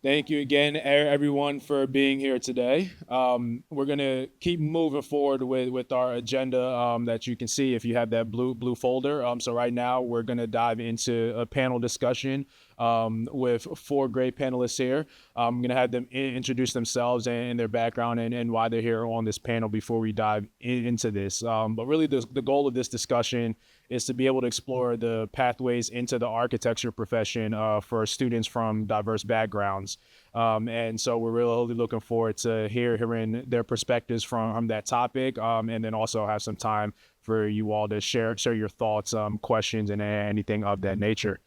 Thank you again, everyone, for being here today. We're going to keep moving forward with our agenda that you can see if you have that blue folder. So right now, we're going to dive into a panel discussion with four great panelists here. I'm going to have them introduce themselves and their background and why they're here on this panel before we dive into this. But really, the goal of this discussion is to be able to explore the pathways into the architecture profession for students from diverse backgrounds. And so we're really looking forward to hearing their perspectives from that topic, and then also have some time for you all to share your thoughts, questions, and anything of that nature.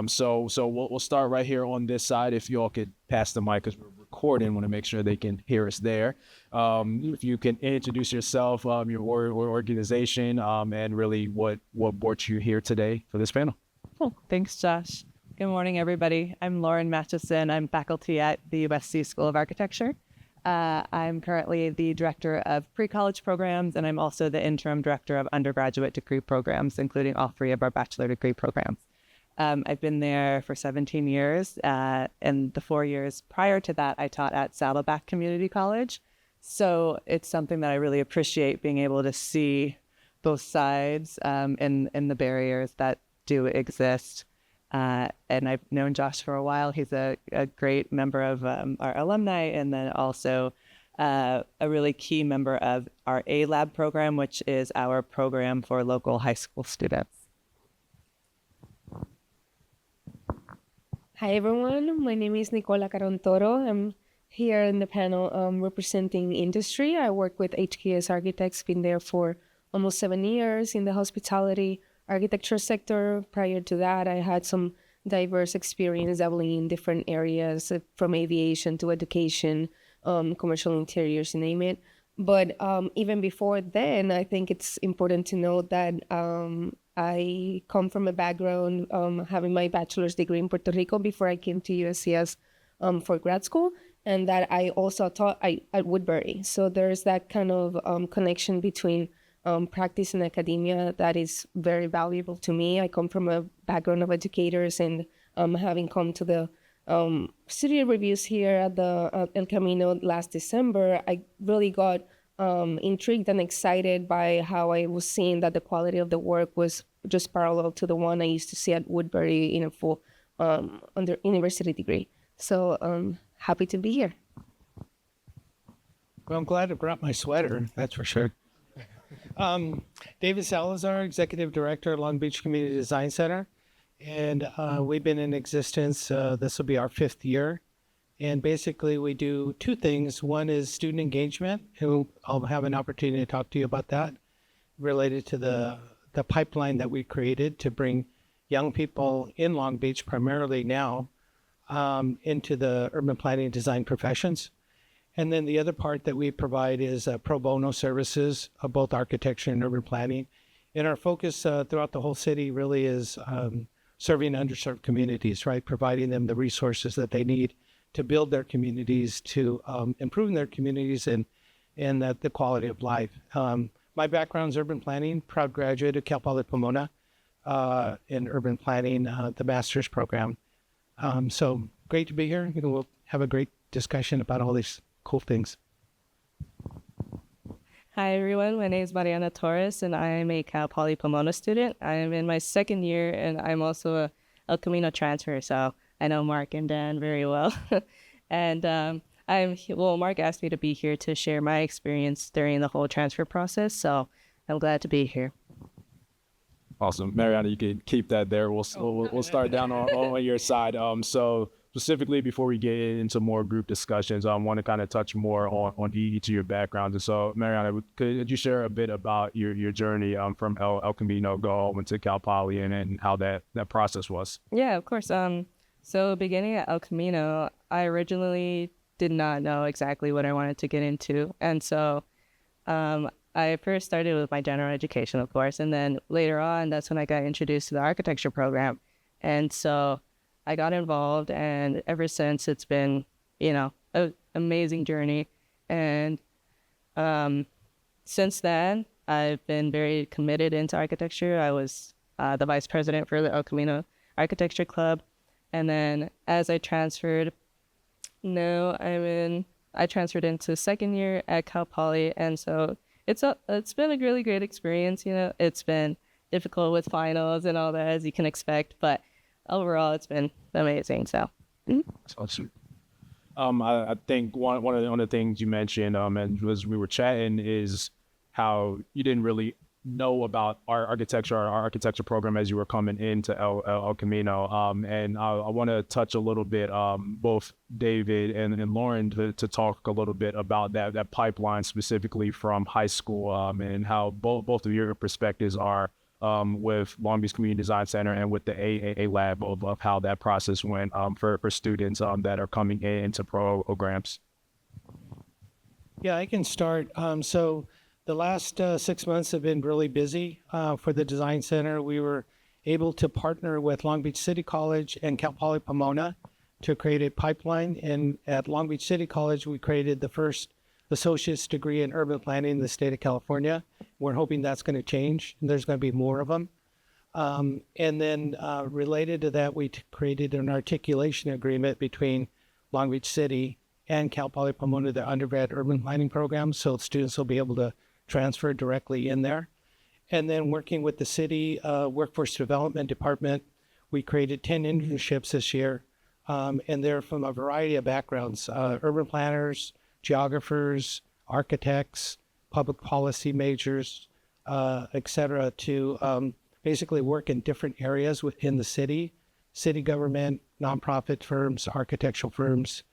So we'll start right here on this side. If you all could pass the mic, because we're recording, want to make sure they can hear us there. If you can introduce yourself, your organization, and really what brought you here today for this panel. Cool. Thanks, Josh. Good morning, everybody. I'm Lauren Matchison. I'm faculty at the USC School of Architecture. I'm currently the director of pre-college programs, and I'm also the interim director of undergraduate degree programs, including all three of our bachelor degree programs. I've been there for 17 years, and the 4 years prior to that, I taught at Saddleback Community College. So it's something that I really appreciate, being able to see both sides and the barriers that do exist. And I've known Josh for a while. He's a great member of our alumni, and then also a really key member of our A-Lab program, which is our program for local high school students. Hi, everyone. My name is Nicole Alcarón-Toro. I'm here in the panel representing industry. I work with HKS Architects, been there for almost 7 years in the hospitality architecture sector. Prior to that, I had some diverse experience dabbling in different areas, from aviation to education, commercial interiors, you name it. But even before then, I think it's important to note that I come from a background having my bachelor's degree in Puerto Rico before I came to USCS for grad school, and that I also taught at Woodbury. So there's that kind of connection between practice and academia that is very valuable to me. I come from a background of educators, and having come to the studio reviews here at the El Camino last December, I really got intrigued and excited by how I was seeing that the quality of the work was just parallel to the one I used to see at Woodbury in a full under university degree. So happy to be here. Well, I'm glad I brought my sweater, that's for sure. David Salazar, Executive Director at Long Beach Community Design Center. And we've been in existence, this will be our 5th year. And basically we do two things. One is student engagement, who I'll have an opportunity to talk to you about that, related to the pipeline that we created to bring young people in Long Beach, primarily now, into the urban planning and design professions. And then the other part that we provide is pro bono services of both architecture and urban planning. And our focus throughout the whole city really is serving underserved communities, right? Providing them the resources that they need to build their communities, to improve their communities and the quality of life. My background is urban planning, proud graduate of Cal Poly Pomona in urban planning, the master's program. So great to be here. We'll have a great discussion about all these cool things. Hi, everyone. My name is Mariana Torres, and I am a Cal Poly Pomona student. I am in my 2nd year, and I'm also a El Camino transfer, so I know Mark and Dan very well. And Mark asked me to be here to share my experience during the whole transfer process, so I'm glad to be here. Awesome. Mariana, you can keep that there. We'll start down on your side. So specifically, before we get into more group discussions, I want to kind of touch more on each of your backgrounds. And so, Mariana, could you share a bit about your journey from El Camino, went to Cal Poly, and how that process was? Yeah, of course. So beginning at El Camino, I originally did not know exactly what I wanted to get into. And so I first started with my general education, of course, and then later on, that's when I got introduced to the architecture program. And so I got involved, and ever since it's been, an amazing journey. And since then, I've been very committed into architecture. I was the vice president for the El Camino Architecture Club. And then as I transferred, No, I transferred into second year at Cal Poly, and so it's been a really great experience. It's been difficult with finals and all that, as you can expect, but overall it's been amazing. So That's awesome. I think one of the things you mentioned, and was we were chatting, is how you didn't really know about our architecture program as you were coming into El Camino. And I want to touch a little bit, both David and Lauren, to talk a little bit about that pipeline specifically from high school, and how both of your perspectives are, with Long Beach Community Design Center and with the AAA lab of how that process went, for students that are coming into programs. Yeah, I can start. So the last 6 months have been really busy for the Design Center. We were able to partner with Long Beach City College and Cal Poly Pomona to create a pipeline. And at Long Beach City College, we created the first associate's degree in urban planning in the state of California. We're hoping that's going to change. There's going to be more of them. And then related to that, we created an articulation agreement between Long Beach City and Cal Poly Pomona, the undergrad urban planning program, so students will be able to transfer directly in there. And then working with the city workforce development department, we created 10 internships this year, and they're from a variety of backgrounds: urban planners, geographers, architects, public policy majors, et cetera, to basically work in different areas within the city government, nonprofit firms, architectural firms,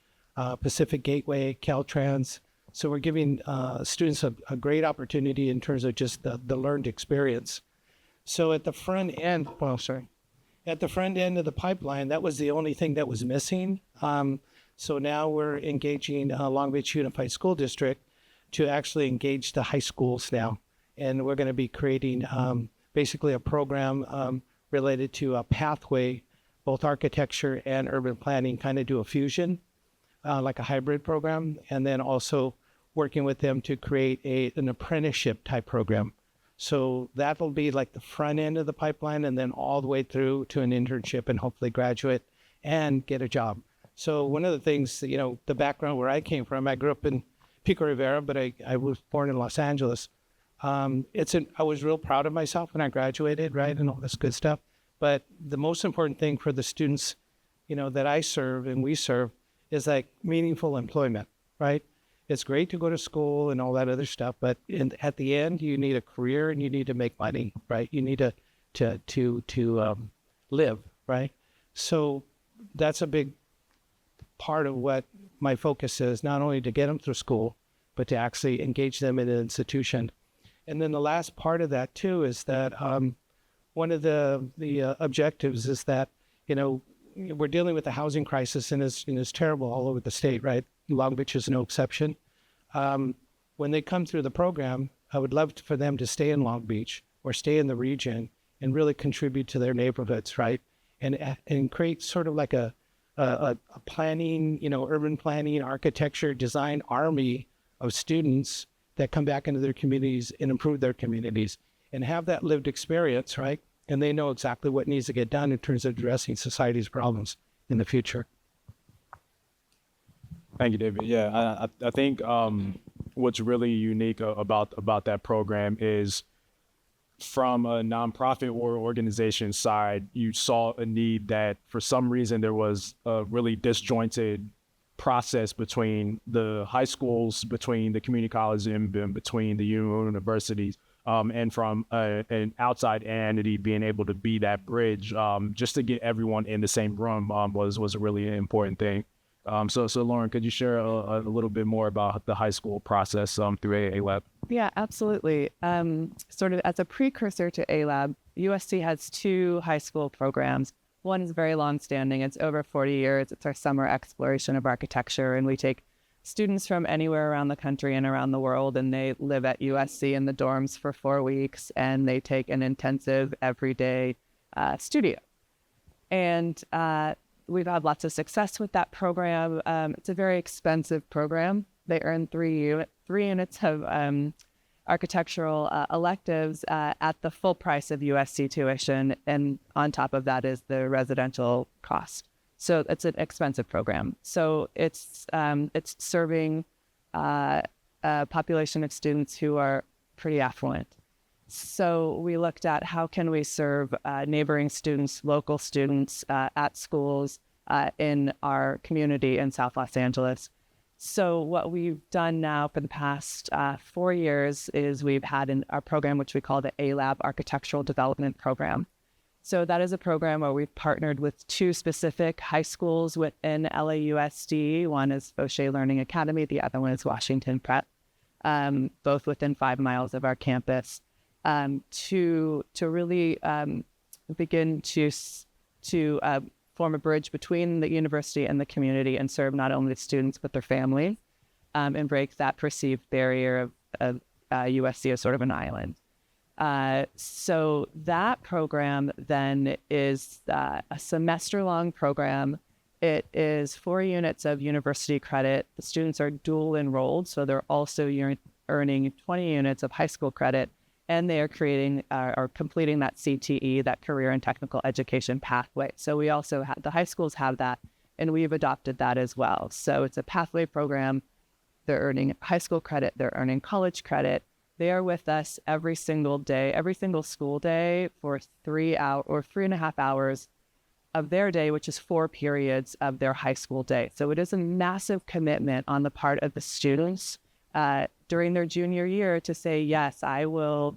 Pacific Gateway, Caltrans. So we're giving students a great opportunity in terms of just the learned experience. So at the front end, at the front end of the pipeline, that was the only thing that was missing. So now we're engaging Long Beach Unified School District to actually engage the high schools now. And we're going to be creating basically a program related to a pathway, both architecture and urban planning, kind of do a fusion, like a hybrid program, and then also working with them to create an apprenticeship type program. So that'll be like the front end of the pipeline, and then all the way through to an internship and hopefully graduate and get a job. So one of the things, the background where I came from, I grew up in Pico Rivera, but I was born in Los Angeles. I was real proud of myself when I graduated, right, and all this good stuff. But the most important thing for the students, that I serve and we serve is like meaningful employment, right? It's great to go to school and all that other stuff, but at the end, you need a career and you need to make money, right? You need to live, right? So that's a big part of what my focus is, not only to get them through school, but to actually engage them in an institution. And then the last part of that too is that one of the objectives is that, we're dealing with a housing crisis, and it's terrible all over the state, right? Long Beach is no exception. When they come through the program, I would love for them to stay in Long Beach or stay in the region and really contribute to their neighborhoods, right? And create sort of like a planning, urban planning, architecture, design army of students that come back into their communities and improve their communities and have that lived experience, right? And they know exactly what needs to get done in terms of addressing society's problems in the future. Thank you, David. Yeah, I think what's really unique about that program is, from a nonprofit or organization side, you saw a need that for some reason there was a really disjointed process between the high schools, between the community colleges, and between the universities. And from an outside entity being able to be that bridge, just to get everyone in the same room, was a really important thing. So Lauren, could you share a little bit more about the high school process through AA Lab? Yeah, absolutely. Sort of as a precursor to A-Lab, USC has 2 high school programs. One is very long-standing. It's over 40 years. It's our summer exploration of architecture, and we take students from anywhere around the country and around the world, and they live at USC in the dorms for 4 weeks, and they take an intensive everyday studio. And we've had lots of success with that program. It's a very expensive program. They earn 3 units of architectural electives at the full price of USC tuition, and on top of that is the residential cost. So it's an expensive program. So it's serving a population of students who are pretty affluent. So we looked at how can we serve neighboring students, local students at schools in our community in South Los Angeles. So what we've done now for the past 4 years is we've had our program, which we call the A-Lab Architectural Development Program. So that is a program where we've partnered with 2 specific high schools within LAUSD. One is Fauché Learning Academy, the other one is Washington Prep, both within 5 miles of our campus, to really begin to form a bridge between the university and the community and serve not only the students but their families, and break that perceived barrier of USC as sort of an island. So that program then is a semester-long program. It is 4 units of university credit. The students are dual enrolled, so they're also earning 20 units of high school credit, and they are creating or completing that CTE, that career and technical education pathway. So we also have, the high schools have that, and we've adopted that as well. So it's a pathway program. They're earning high school credit, they're earning college credit. They are with us every single day, every single school day for 3 hours or 3.5 hours of their day, which is 4 periods of their high school day. So it is a massive commitment on the part of the students during their junior year to say, yes, I will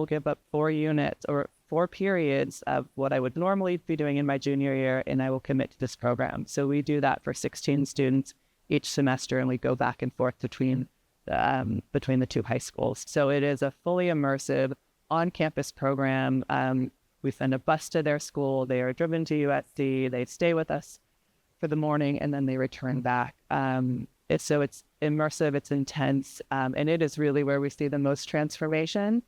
give up 4 units or 4 periods of what I would normally be doing in my junior year, and I will commit to this program. So we do that for 16 students each semester, and we go back and forth between the 2 high schools. So it is a fully immersive on-campus program. We send a bus to their school. They are driven to USC. They stay with us for the morning, and then they return back. So it's immersive, it's intense, and it is really where we see the most transformation.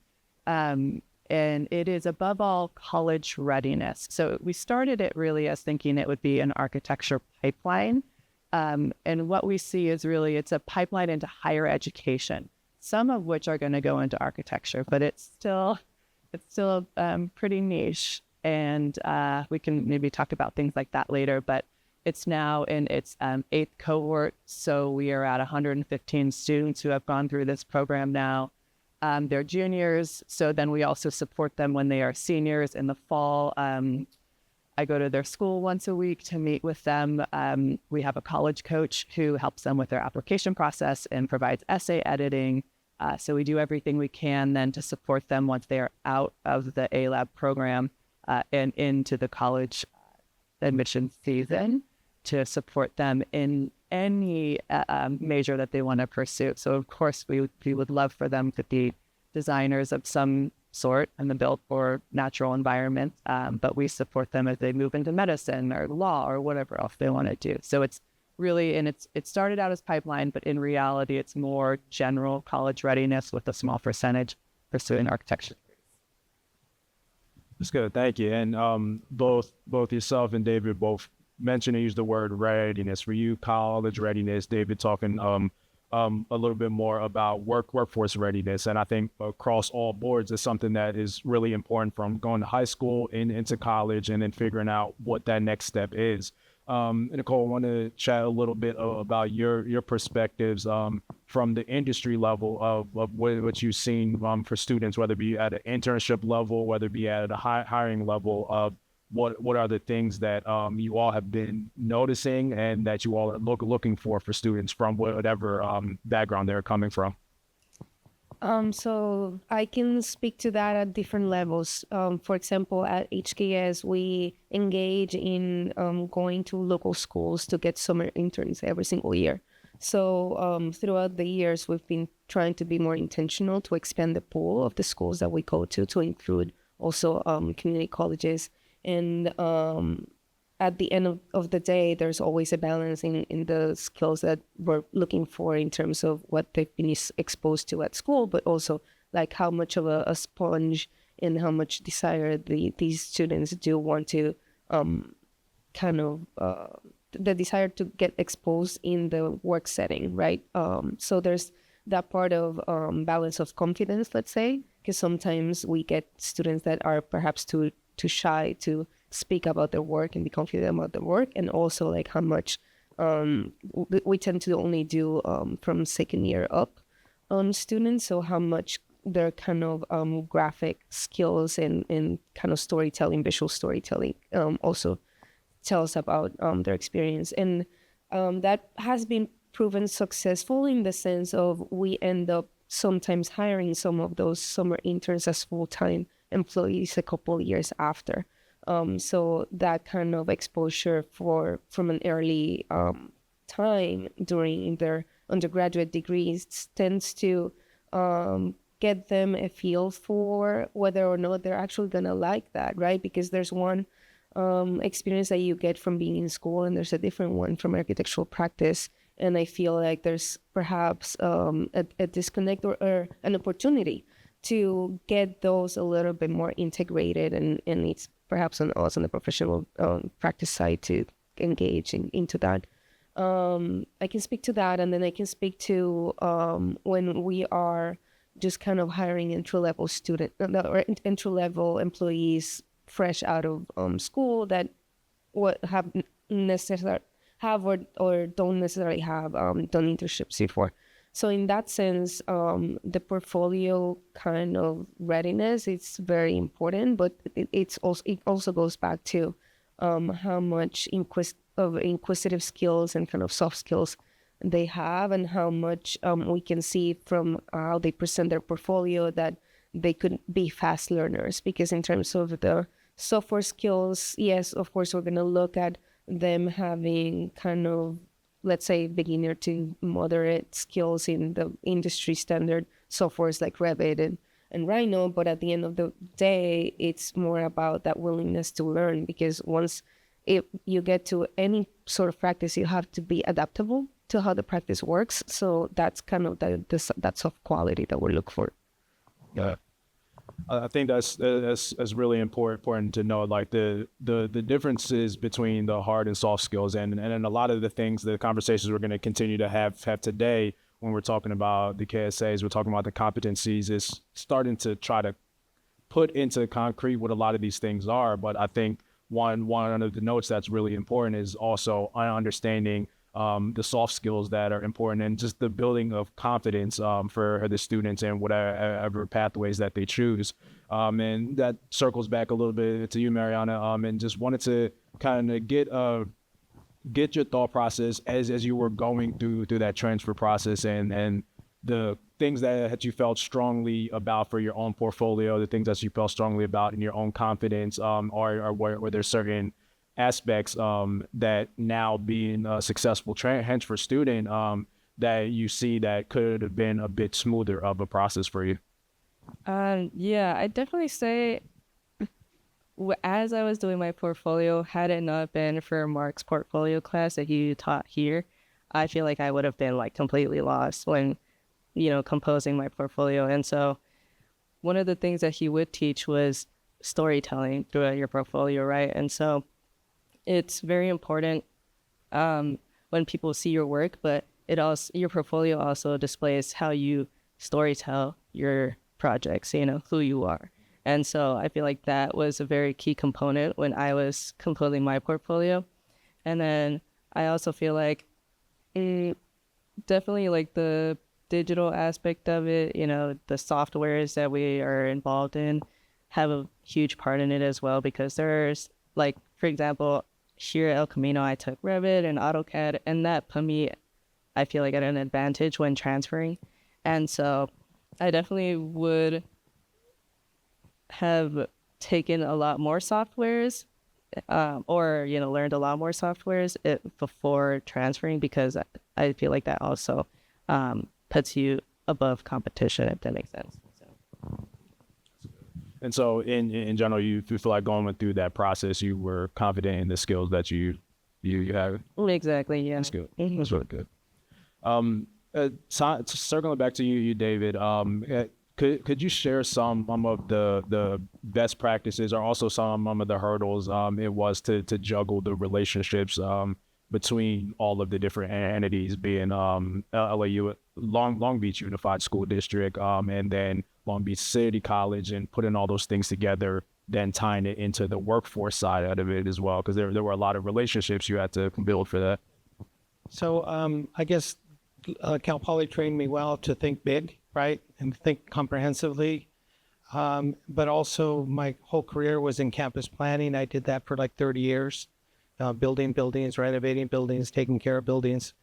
And it is above all college readiness. So we started it really as thinking it would be an architecture pipeline. And what we see is really it's a pipeline into higher education, some of which are going to go into architecture, but it's still pretty niche. And we can maybe talk about things like that later, but it's now in its 8th cohort. So we are at 115 students who have gone through this program now. They're juniors. So then we also support them when they are seniors in the fall. I go to their school once a week to meet with them. We have a college coach who helps them with their application process and provides essay editing. So we do everything we can then to support them once they are out of the A-Lab program and into the college admission season to support them in any major that they want to pursue. So of course, we would love for them to be designers of some sort in the built or natural environment, but we support them as they move into medicine or law or whatever else they want to do. So it's really, and it started out as pipeline, but in reality, it's more general college readiness with a small percentage pursuing architecture. That's good, thank you. And both yourself and David both mentioned and used the word readiness. For you, college readiness, David talking a little bit more about workforce readiness. And I think across all boards is something that is really important, from going to high school into college and then figuring out what that next step is. Nicole, I want to chat a little bit about your perspectives from the industry level of what you've seen for students, whether it be at an internship level, whether it be at a hiring level. What are the things that you all have been noticing and that you all are looking for students from whatever background they're coming from? So I can speak to that at different levels. For example, at HKS, we engage in going to local schools to get summer interns every single year. So throughout the years, we've been trying to be more intentional to expand the pool of the schools that we go to include also community colleges. And at the end of the day, there's always a balance in the skills that we're looking for in terms of what they've been exposed to at school, but also like how much of a sponge and how much desire these students do want to the desire to get exposed in the work setting, right? So there's that part of balance of confidence, let's say, because sometimes we get students that are perhaps too shy to speak about their work and be confident about their work, and also like how much we tend to only do from second year up students, so how much their kind of graphic skills and kind of storytelling, visual storytelling also tells about their experience. And that has been proven successful in the sense of we end up sometimes hiring some of those summer interns as full-time employees a couple of years after. So that kind of exposure from an early time during their undergraduate degrees tends to get them a feel for whether or not they're actually going to like that, right? Because there's one experience that you get from being in school, and there's a different one from architectural practice. And I feel like there's perhaps a disconnect or an opportunity to get those a little bit more integrated, and it's perhaps on us on the professional practice side to engage into that. I can speak to that, and then I can speak to when we are just kind of hiring entry-level student or entry-level employees fresh out of school that have or don't necessarily have done internships before. So in that sense, the portfolio kind of readiness is very important, but it also goes back to how much inquisitive skills and kind of soft skills they have, and how much we can see from how they present their portfolio that they could be fast learners. Because in terms of the software skills, yes, of course, we're going to look at them having kind of, let's say, beginner to moderate skills in the industry standard softwares like Revit and Rhino. But at the end of the day, it's more about that willingness to learn, because once you get to any sort of practice, you have to be adaptable to how the practice works. So that's kind of that soft quality that we look for. Yeah. I think that's really important to know, like the differences between the hard and soft skills, and a lot of the conversations we're going to continue to have today when we're talking about the KSAs, we're talking about the competencies, is starting to try to put into concrete what a lot of these things are. But I think one of the notes that's really important is also understanding the soft skills that are important, and just the building of confidence for the students and whatever pathways that they choose. And that circles back a little bit to you, Mariana, and just wanted to kind of get your thought process as you were going through that transfer process, and the things that you felt strongly about for your own portfolio, the things that you felt strongly about in your own confidence, or were there certain aspects that now being a successful transfer student that you see that could have been a bit smoother of a process for you? Yeah, I definitely say as I was doing my portfolio, had it not been for Mark's portfolio class that he taught here, I feel like I would have been like completely lost when, composing my portfolio. And so one of the things that he would teach was storytelling throughout your portfolio, right? And so it's very important when people see your work, but your portfolio also displays how you storytell your projects, who you are. And so I feel like that was a very key component when I was composing my portfolio. And then I also feel like definitely like the digital aspect of it, the softwares that we are involved in have a huge part in it as well, because there's like, for example, here at El Camino, I took Revit and AutoCAD, and that put me, I feel like, at an advantage when transferring. And so I definitely would have taken a lot more softwares or, learned a lot more softwares before transferring, because I feel like that also puts you above competition, if that makes sense. And so in general, you feel like going through that process, you were confident in the skills that you have? Exactly, yeah. That's good. Mm-hmm. That's really good. Circling back to you, David, could you share some of the best practices, or also some of the hurdles it was to juggle the relationships between all of the different entities, being LAU, Long Beach Unified School District, and then Long Beach City College, and putting all those things together then tying it into the workforce side out of it as well, because there were a lot of relationships you had to build for that. So I guess Cal Poly trained me well to think big, right, and think comprehensively. But also my whole career was in campus planning. I did that for like 30 years, building buildings, renovating buildings, taking care of buildings.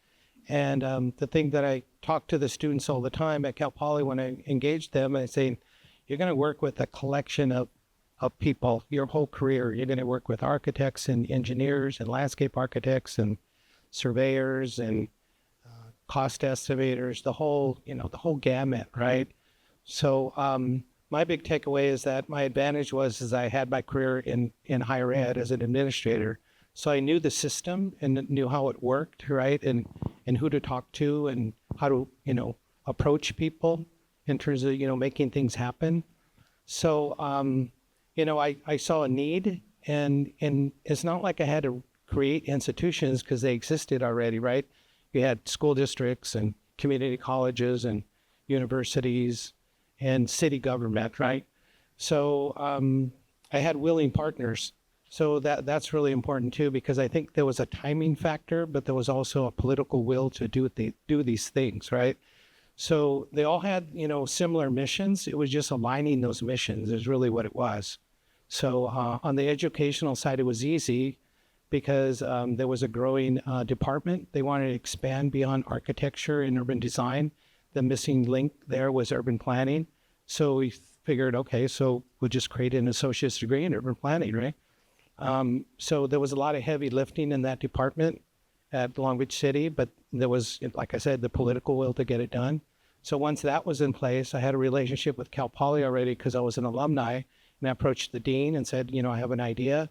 And the thing that I talk to the students all the time at Cal Poly when I engage them, I say, you're going to work with a collection of people your whole career. You're going to work with architects and engineers and landscape architects and surveyors and cost estimators, the whole gamut, right? So my big takeaway is that my advantage was I had my career in higher ed as an administrator. So I knew the system and knew how it worked, right? And who to talk to and how to, approach people in terms of, making things happen. So, I saw a need, and it's not like I had to create institutions because they existed already, right? You had school districts and community colleges and universities and city government, right? So I had willing partners. So that's really important too, because I think there was a timing factor, but there was also a political will to do these things, right? So they all had, similar missions. It was just aligning those missions is really what it was. So on the educational side, it was easy because there was a growing department. They wanted to expand beyond architecture and urban design. The missing link there was urban planning. So we figured, okay, so we'll just create an associate's degree in urban planning, right? So there was a lot of heavy lifting in that department at Long Beach City, but there was, like I said, the political will to get it done. So once that was in place, I had a relationship with Cal Poly already because I was an alumni, and I approached the dean and said, I have an idea.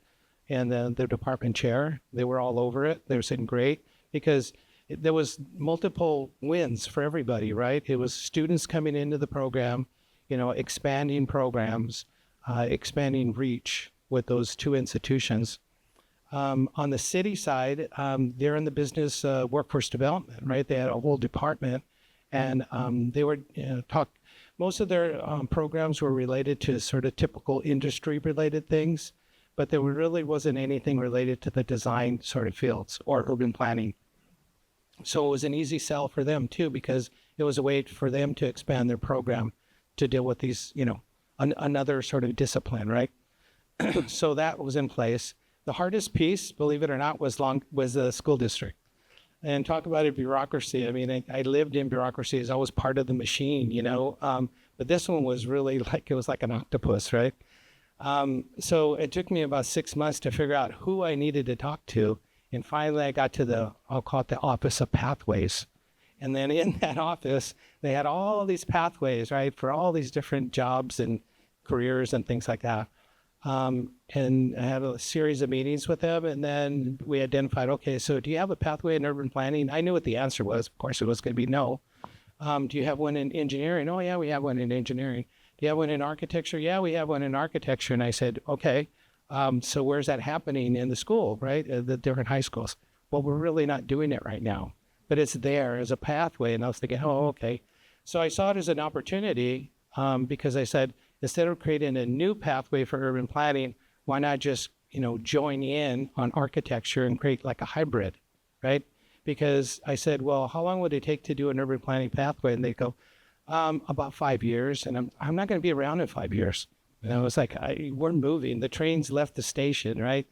And then the department chair, they were all over it. They were saying, great, because there was multiple wins for everybody, right? It was students coming into the program, expanding programs, expanding reach with those two institutions. On the city side, they're in the business workforce development, right? They had a whole department, and they were most of their programs were related to sort of typical industry-related things, but there really wasn't anything related to the design sort of fields or urban planning. So it was an easy sell for them too, because it was a way for them to expand their program to deal with these, another sort of discipline, right? So that was in place. The hardest piece, believe it or not, was the school district. And talk about a bureaucracy. I mean, I lived in bureaucracy as I was part of the machine, but this one was really it was like an octopus, right? So it took me about 6 months to figure out who I needed to talk to. And finally, I got to I'll call it the Office of Pathways. And then in that office, they had all these pathways, right, for all these different jobs and careers and things like that. And I had a series of meetings with them, and then we identified, okay, so do you have a pathway in urban planning? I knew what the answer was. Of course, it was going to be no. Do you have one in engineering? Oh, yeah, we have one in engineering. Do you have one in architecture? Yeah, we have one in architecture. And I said, okay, so where's that happening in the school, right? The different high schools. Well, we're really not doing it right now, but it's there as a pathway. And I was thinking, oh, okay. So I saw it as an opportunity because I said, instead of creating a new pathway for urban planning, why not just, join in on architecture and create like a hybrid, right? Because I said, well, how long would it take to do an urban planning pathway? And they go, about 5 years. And I'm not going to be around in 5 years. And I was like, we're moving. The train's left the station, right?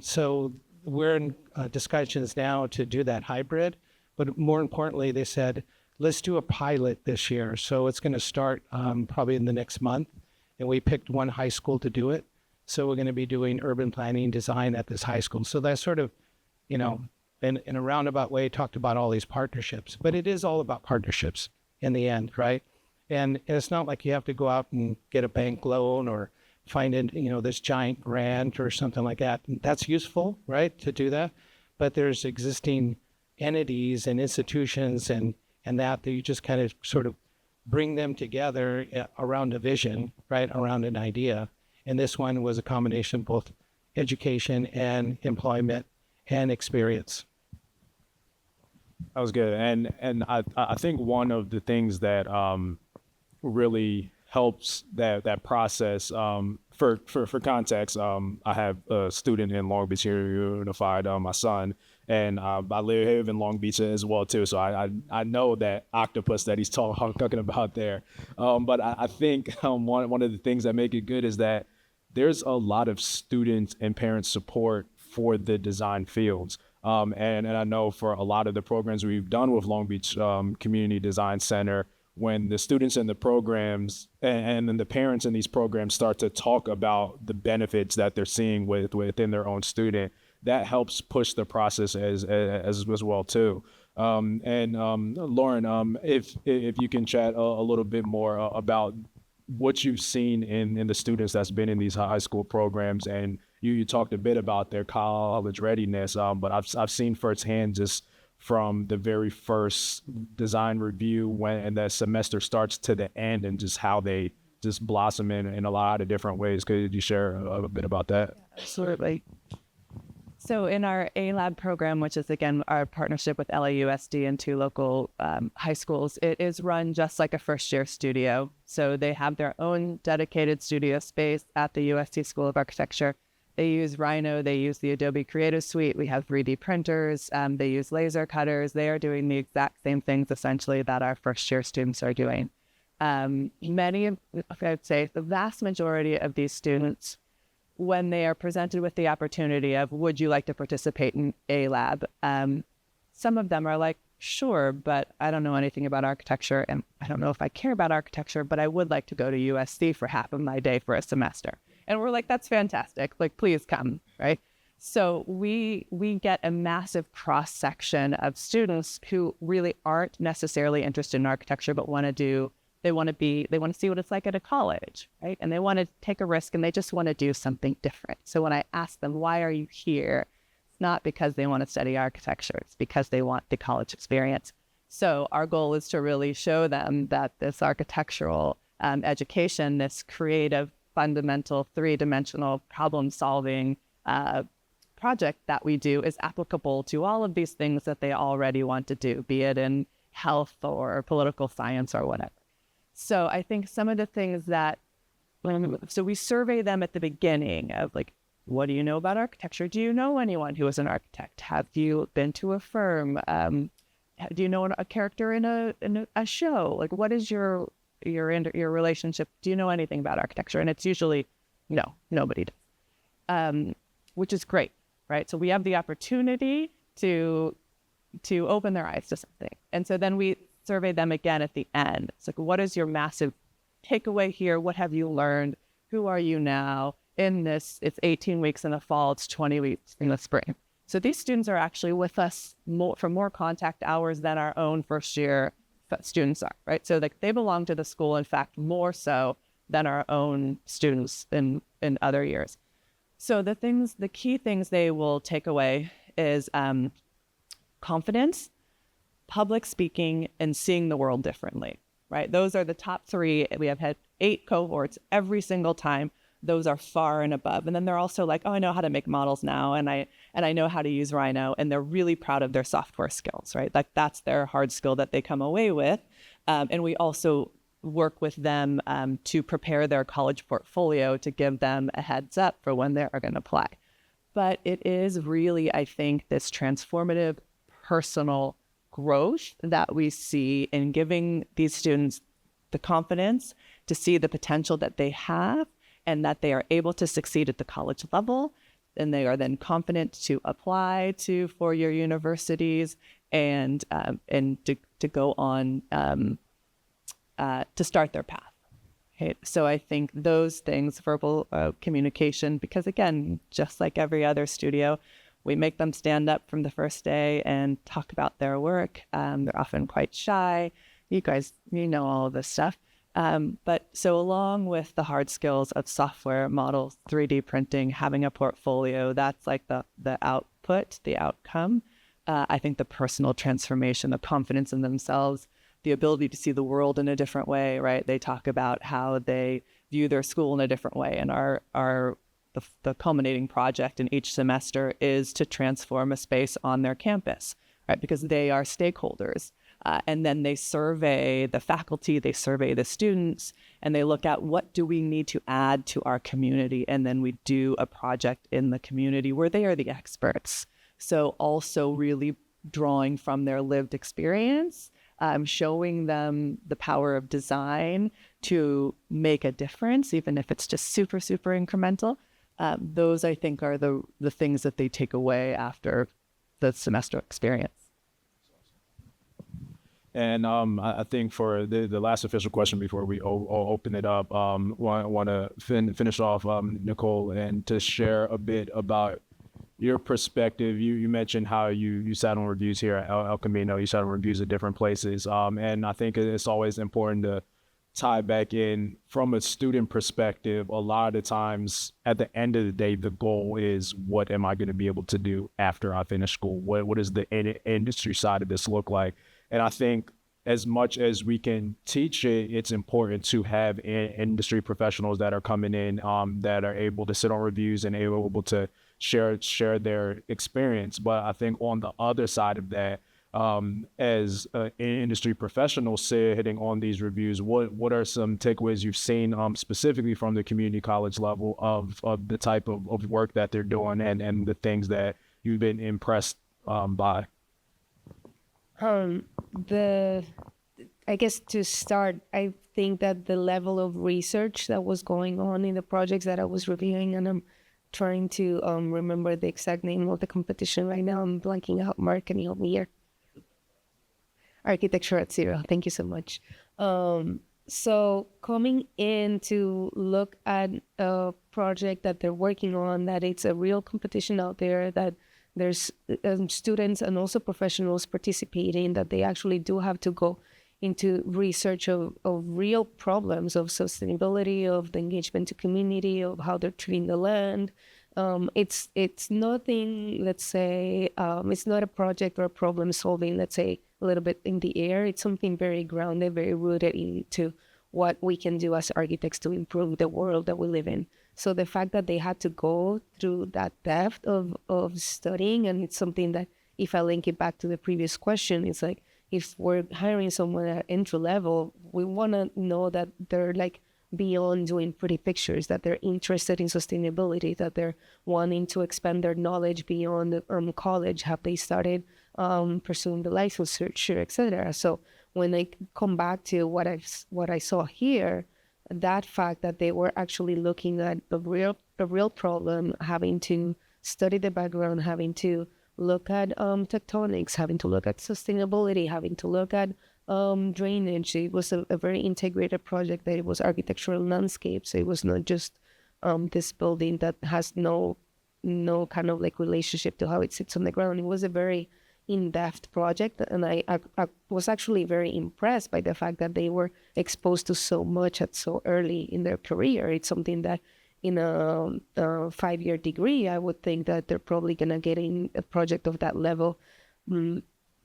So we're in discussions now to do that hybrid. But more importantly, they said, let's do a pilot this year. So it's going to start probably in the next month. And we picked one high school to do it. So we're going to be doing urban planning design at this high school. So that's sort of, in a roundabout way, talked about all these partnerships. But it is all about partnerships in the end, right? And it's not like you have to go out and get a bank loan or find this giant grant or something like that. That's useful, right, to do that. But there's existing entities and institutions and that you just kind of sort of bring them together around a vision, right, around an idea. And this one was a combination of both education and employment and experience. That was good. And I think one of the things that really helps that process for context, I have a student in Long Beach Unified, my son, and I live in Long Beach as well too. So I know that octopus that he's talking about there. But I think one of the things that make it good is that there's a lot of student and parent support for the design fields. And I know for a lot of the programs we've done with Long Beach Community Design Center, when the students in the programs and then the parents in these programs start to talk about the benefits that they're seeing within their own student, that helps push the process as well too. Lauren, if you can chat a little bit more about what you've seen in the students that's been in these high school programs, and you talked a bit about their college readiness, but I've seen firsthand just from the very first design review and that semester starts to the end, and just how they just blossom in a lot of different ways. Could you share a bit about that? Absolutely. So in our A-Lab program, which is, again, our partnership with LAUSD and 2 local high schools, it is run just like a first-year studio. So they have their own dedicated studio space at the USC School of Architecture. They use Rhino. They use the Adobe Creative Suite. We have 3D printers. They use laser cutters. They are doing the exact same things, essentially, that our first-year students are doing. I'd say the vast majority of these students, when they are presented with the opportunity of, would you like to participate in a lab? Some of them are like, sure, but I don't know anything about architecture, and I don't know if I care about architecture, but I would like to go to USC for half of my day for a semester. And we're like, that's fantastic. Like, please come, right? So we get a massive cross section of students who really aren't necessarily interested in architecture, but they want to see what it's like at a college, right? And they want to take a risk, and they just want to do something different. So when I ask them, why are you here? It's not because they want to study architecture. It's because they want the college experience. So our goal is to really show them that this architectural education, this creative, fundamental, 3-dimensional problem-solving project that we do is applicable to all of these things that they already want to do, be it in health or political science or whatever. So I think some of the things that, so we survey them at the beginning of like, what do you know about architecture? Do you know anyone who is an architect? Have you been to a firm? Do you know a character in a show? Like, what is your relationship? Do you know anything about architecture? And it's usually, no, nobody does, which is great, right? So we have the opportunity to open their eyes to something. And so then we survey them again at the end. It's like, what is your massive takeaway here? What have you learned? Who are you now in this? It's 18 weeks in the fall. It's 20 weeks in the spring. So these students are actually with us for more contact hours than our own first year students are, right? So like they belong to the school, in fact, more so than our own students in other years. So the key things they will take away is confidence, public speaking, and seeing the world differently, right? Those are the top 3. We have had 8 cohorts every single time. Those are far and above. And then they're also like, oh, I know how to make models now, and I know how to use Rhino, and they're really proud of their software skills, right? Like that's their hard skill that they come away with. And we also work with them to prepare their college portfolio to give them a heads up for when they're going to apply. But it is really, I think, this transformative personal growth that we see in giving these students the confidence to see the potential that they have, and that they are able to succeed at the college level. And they are then confident to apply to 4-year universities and to go on to start their path. Okay? So I think those things, verbal communication, because again, just like every other studio, we make them stand up from the first day and talk about their work. They're often quite shy. You guys, you know all of this stuff. But so along with the hard skills of software, models, 3D printing, having a portfolio, that's like the output, the outcome. I think the personal transformation, the confidence in themselves, the ability to see the world in a different way, right? They talk about how they view their school in a different way. And the culminating project in each semester is to transform a space on their campus, right? Because they are stakeholders. And then they survey the faculty, they survey the students, and they look at what do we need to add to our community. And then we do a project in the community where they are the experts. So also really drawing from their lived experience, showing them the power of design to make a difference, even if it's just super, super incremental. Those, I think, are the things that they take away after the semester experience. And I think for the last official question before we open it up, want to finish off, Nicole, and to share a bit about your perspective. You mentioned how you sat on reviews here at El Camino, you sat on reviews at different places. And I think it's always important to tie back in from a student perspective. A lot of the times at the end of the day, the goal is, what am I going to be able to do after I finish school? What does the industry side of this look like? And I think as much as we can teach it, it's important to have industry professionals that are coming in, that are able to sit on reviews and able to share their experience. But I think on the other side of that, as industry professionals sitting on these reviews, what are some takeaways you've seen specifically from the community college level of the type of work that they're doing and the things that you've been impressed by? I guess to start, I think that the level of research that was going on in the projects that I was reviewing, and I'm trying to remember the exact name of the competition right now. I'm blanking out. Mark, can you help me here? Architecture at Zero. Thank you so much. So coming in to look at a project that they're working on, that it's a real competition out there, that there's students and also professionals participating, that they actually do have to go into research of real problems of sustainability, of the engagement to community, of how they're treating the land. It's nothing, let's say, it's not a project or a problem solving, let's say, a little bit in the air. It's something very grounded, very rooted into what we can do as architects to improve the world that we live in. So the fact that they had to go through that depth of studying, and it's something that, if I link it back to the previous question, it's like, if we're hiring someone at entry level, we want to know that they're like beyond doing pretty pictures, that they're interested in sustainability, that they're wanting to expand their knowledge beyond college. Have they started pursuing the licensure, etc.? So when I come back to what I saw here, that fact that they were actually looking at a real problem, having to study the background, having to look at tectonics, having to look at sustainability, having to look at drainage. It was a very integrated project, that it was architectural landscapes. It was not just this building that has no kind of like relationship to how it sits on the ground. It was a very in-depth project, and I was actually very impressed by the fact that they were exposed to so much at so early in their career. It's something that in a 5-year degree, I would think that they're probably going to get in a project of that level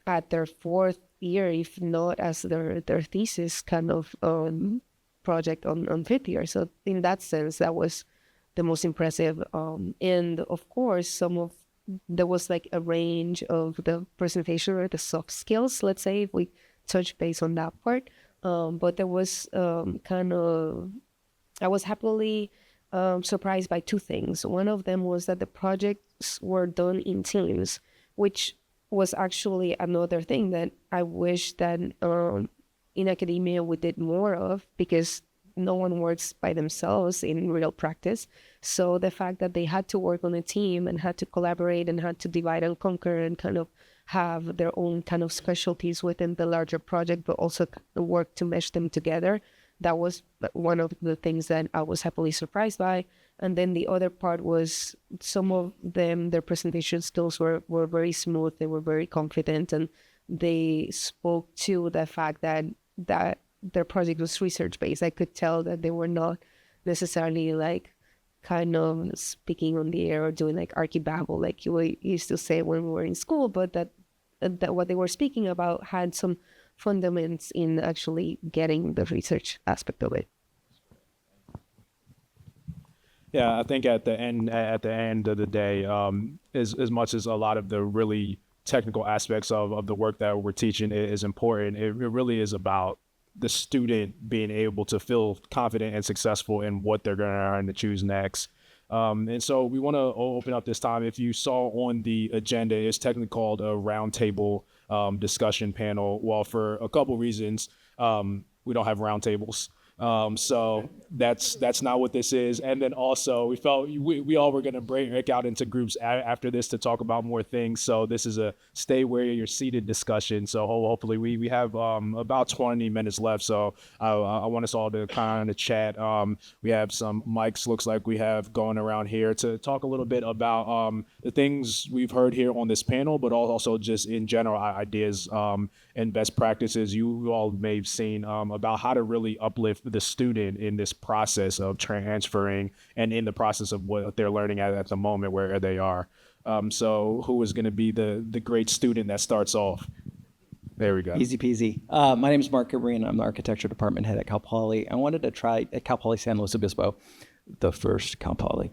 at their 4th year, if not as their thesis kind of project on 5th year. So in that sense, that was the most impressive. And of course, there was like a range of the presentation or the soft skills, let's say, if we touch base on that part. But there was I was happily surprised by 2 things. One of them was that the projects were done in teams, which was actually another thing that I wish that in academia we did more of, because no one works by themselves in real practice. So the fact that they had to work on a team and had to collaborate and had to divide and conquer and kind of have their own kind of specialties within the larger project, but also work to mesh them together, that was one of the things that I was happily surprised by. And then the other part was, some of them, their presentation skills were very smooth. They were very confident, and they spoke to the fact that their project was research-based. I could tell that they were not necessarily like kind of speaking on the air or doing like archibabble like you used to say when we were in school, but that what they were speaking about had some fundamentals in actually getting the research aspect of it. Yeah, I think at the end of the day, as much as a lot of the really technical aspects of the work that we're teaching is important. It really is about the student being able to feel confident and successful in what they're going to choose next. And so we want to open up this time. If you saw on the agenda, it's technically called a roundtable discussion panel. Well, for a couple reasons, we don't have roundtables. So that's not what this is. And then also we felt we all were going to break out into groups after this to talk about more things. So this is a stay where you're seated discussion. So hopefully we have about 20 minutes left. So I want us all to kind of chat. We have some mics, looks like we have going around here to talk a little bit about the things we've heard here on this panel, but also just in general ideas and best practices you all may have seen about how to really uplift the student in this process of transferring and in the process of what they're learning at the moment where they are. So who is going to be the great student that starts off? There we go. Easy peasy. My name is Mark Cabrera. I'm the architecture department head at Cal Poly. I wanted to try at Cal Poly San Luis Obispo, the first Cal Poly.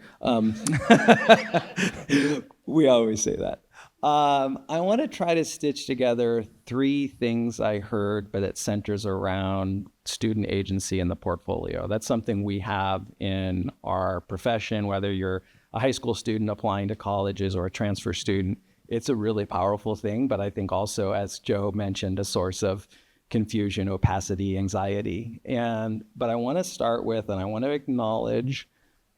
We always say that. I want to try to stitch together 3 things I heard, but it centers around student agency in the portfolio. That's something we have in our profession, whether you're a high school student applying to colleges or a transfer student. It's a really powerful thing, but I think also, as Joe mentioned, a source of confusion, opacity, anxiety. But I want to start with, and I want to acknowledge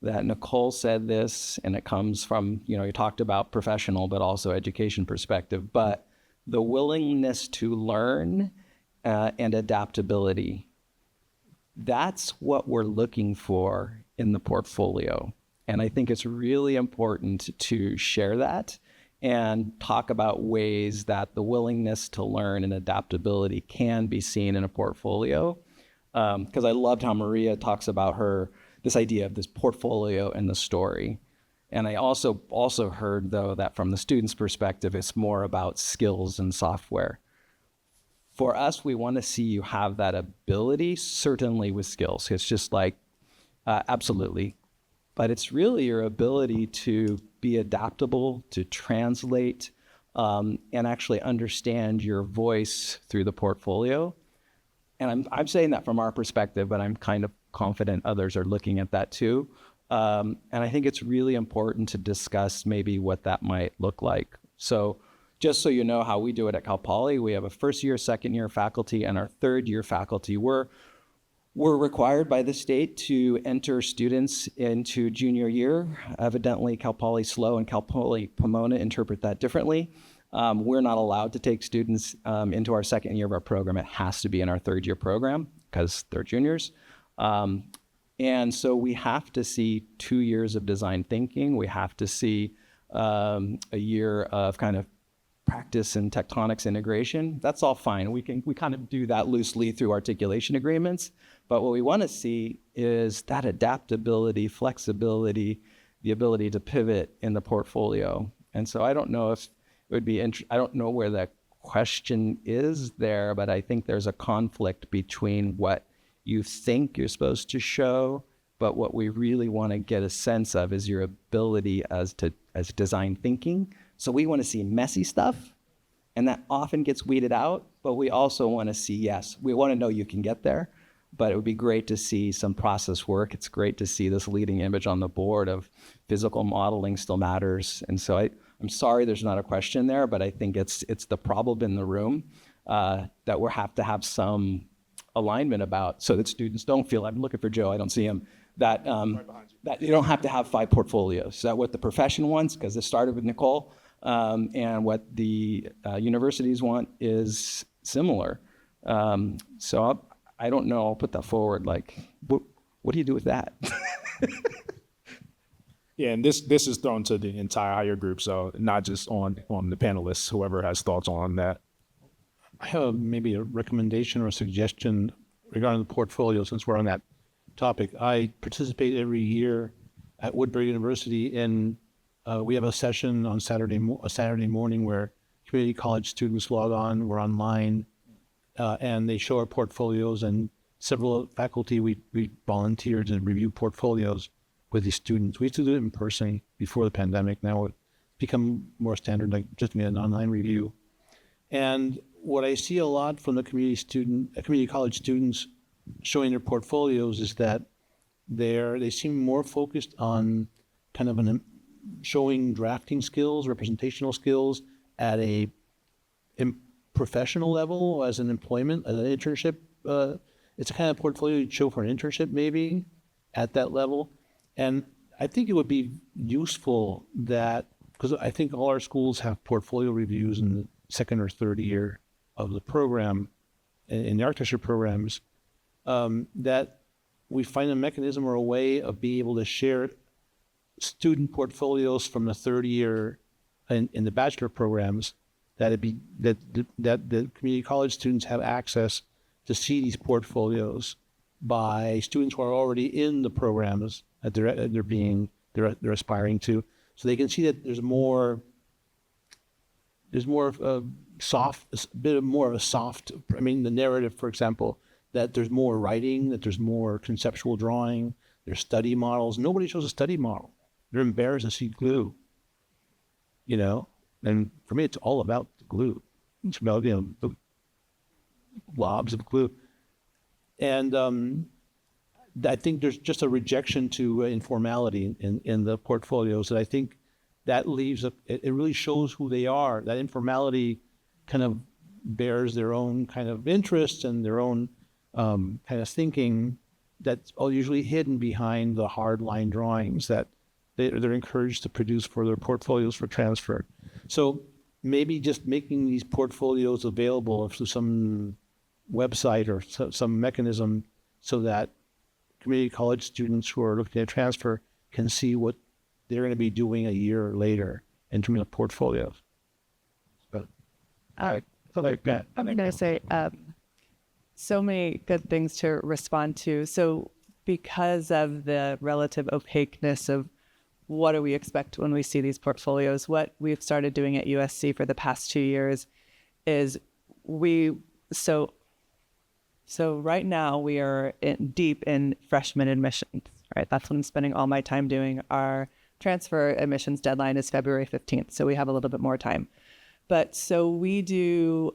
that Nicole said this, and it comes from, you talked about professional, but also education perspective, but the willingness to learn and adaptability. That's what we're looking for in the portfolio. And I think it's really important to share that and talk about ways that the willingness to learn and adaptability can be seen in a portfolio. Because I loved how Maria talks about this idea of this portfolio and the story. And I also heard, though, that from the student's perspective, it's more about skills and software. For us, we want to see you have that ability, certainly with skills. It's just like, absolutely. But it's really your ability to be adaptable, to translate, and actually understand your voice through the portfolio. And I'm saying that from our perspective, but I'm kind of confident others are looking at that too. And I think it's really important to discuss maybe what that might look like. So just so you know how we do it at Cal Poly, we have a first year, second year faculty, and our third year faculty. We're required by the state to enter students into junior year. Evidently, Cal Poly SLO and Cal Poly Pomona interpret that differently. We're not allowed to take students into our second year of our program. It has to be in our third year program because they're juniors. And so we have to see 2 years of design thinking. We have to see a year of kind of practice and tectonics integration. That's all fine. We kind of do that loosely through articulation agreements. But what we want to see is that adaptability, flexibility, the ability to pivot in the portfolio. And so I don't know if it would be, I don't know where the question is there, but I think there's a conflict between what you think you're supposed to show, but what we really want to get a sense of is your ability as design thinking. So we want to see messy stuff, and that often gets weeded out, but we also want to see, yes, we want to know you can get there, but it would be great to see some process work. It's great to see this leading image on the board of physical modeling still matters. And so I'm sorry there's not a question there, but I think it's the problem in the room that we'll have to have some alignment about so that students don't feel, I'm looking for Joe, I don't see him, that that you don't have to have 5 portfolios. Is that what the profession wants? Because it started with Nicole, and what the universities want is similar. So I don't know, I'll put that forward, like, what do you do with that? Yeah, and this is thrown to the entire higher group, so not just on the panelists, whoever has thoughts on that. I have maybe a recommendation or a suggestion regarding the portfolio, since we're on that topic. I participate every year at Woodbury University in, we have a session on Saturday morning where community college students log on, we're online, and they show our portfolios, and several faculty, we volunteered to review portfolios with the students. We used to do it in person before the pandemic. Now become more standard, like just an online review. And what I see a lot from the community college students showing their portfolios is that they seem more focused on kind of showing drafting skills, representational skills at a professional level, as an employment, as an internship. It's a kind of portfolio you'd show for an internship, maybe at that level. And I think it would be useful that, because I think all our schools have portfolio reviews in the second or third year of the program, in the architecture programs, that we find a mechanism or a way of being able to share student portfolios from the third year in the bachelor programs, that the community college students have access to see these portfolios by students who are already in the programs that they're aspiring to, so they can see that there's more of a soft, I mean, the narrative, for example, that there's more writing, that there's more conceptual drawing, there's study models. Nobody shows a study model. They're embarrassed to see glue, and for me, it's all about the glue. It's about, the blobs of glue. And I think there's just a rejection to informality in the portfolios that I think that leaves it really shows who they are. That informality kind of bears their own kind of interests and their own kind of thinking that's all usually hidden behind the hard line drawings that they're encouraged to produce for their portfolios for transfer. So maybe just making these portfolios available through some website or some mechanism so that community college students who are looking at transfer can see what they're going to be doing a year later in terms of portfolios. But I'm going to say so many good things to respond to. So because of the relative opaqueness of what do we expect when we see these portfolios, what we've started doing at USC for the past 2 years is so right now we are deep in freshman admissions, right? That's what I'm spending all my time doing. Our transfer admissions deadline is February 15th, so we have a little bit more time. But so we do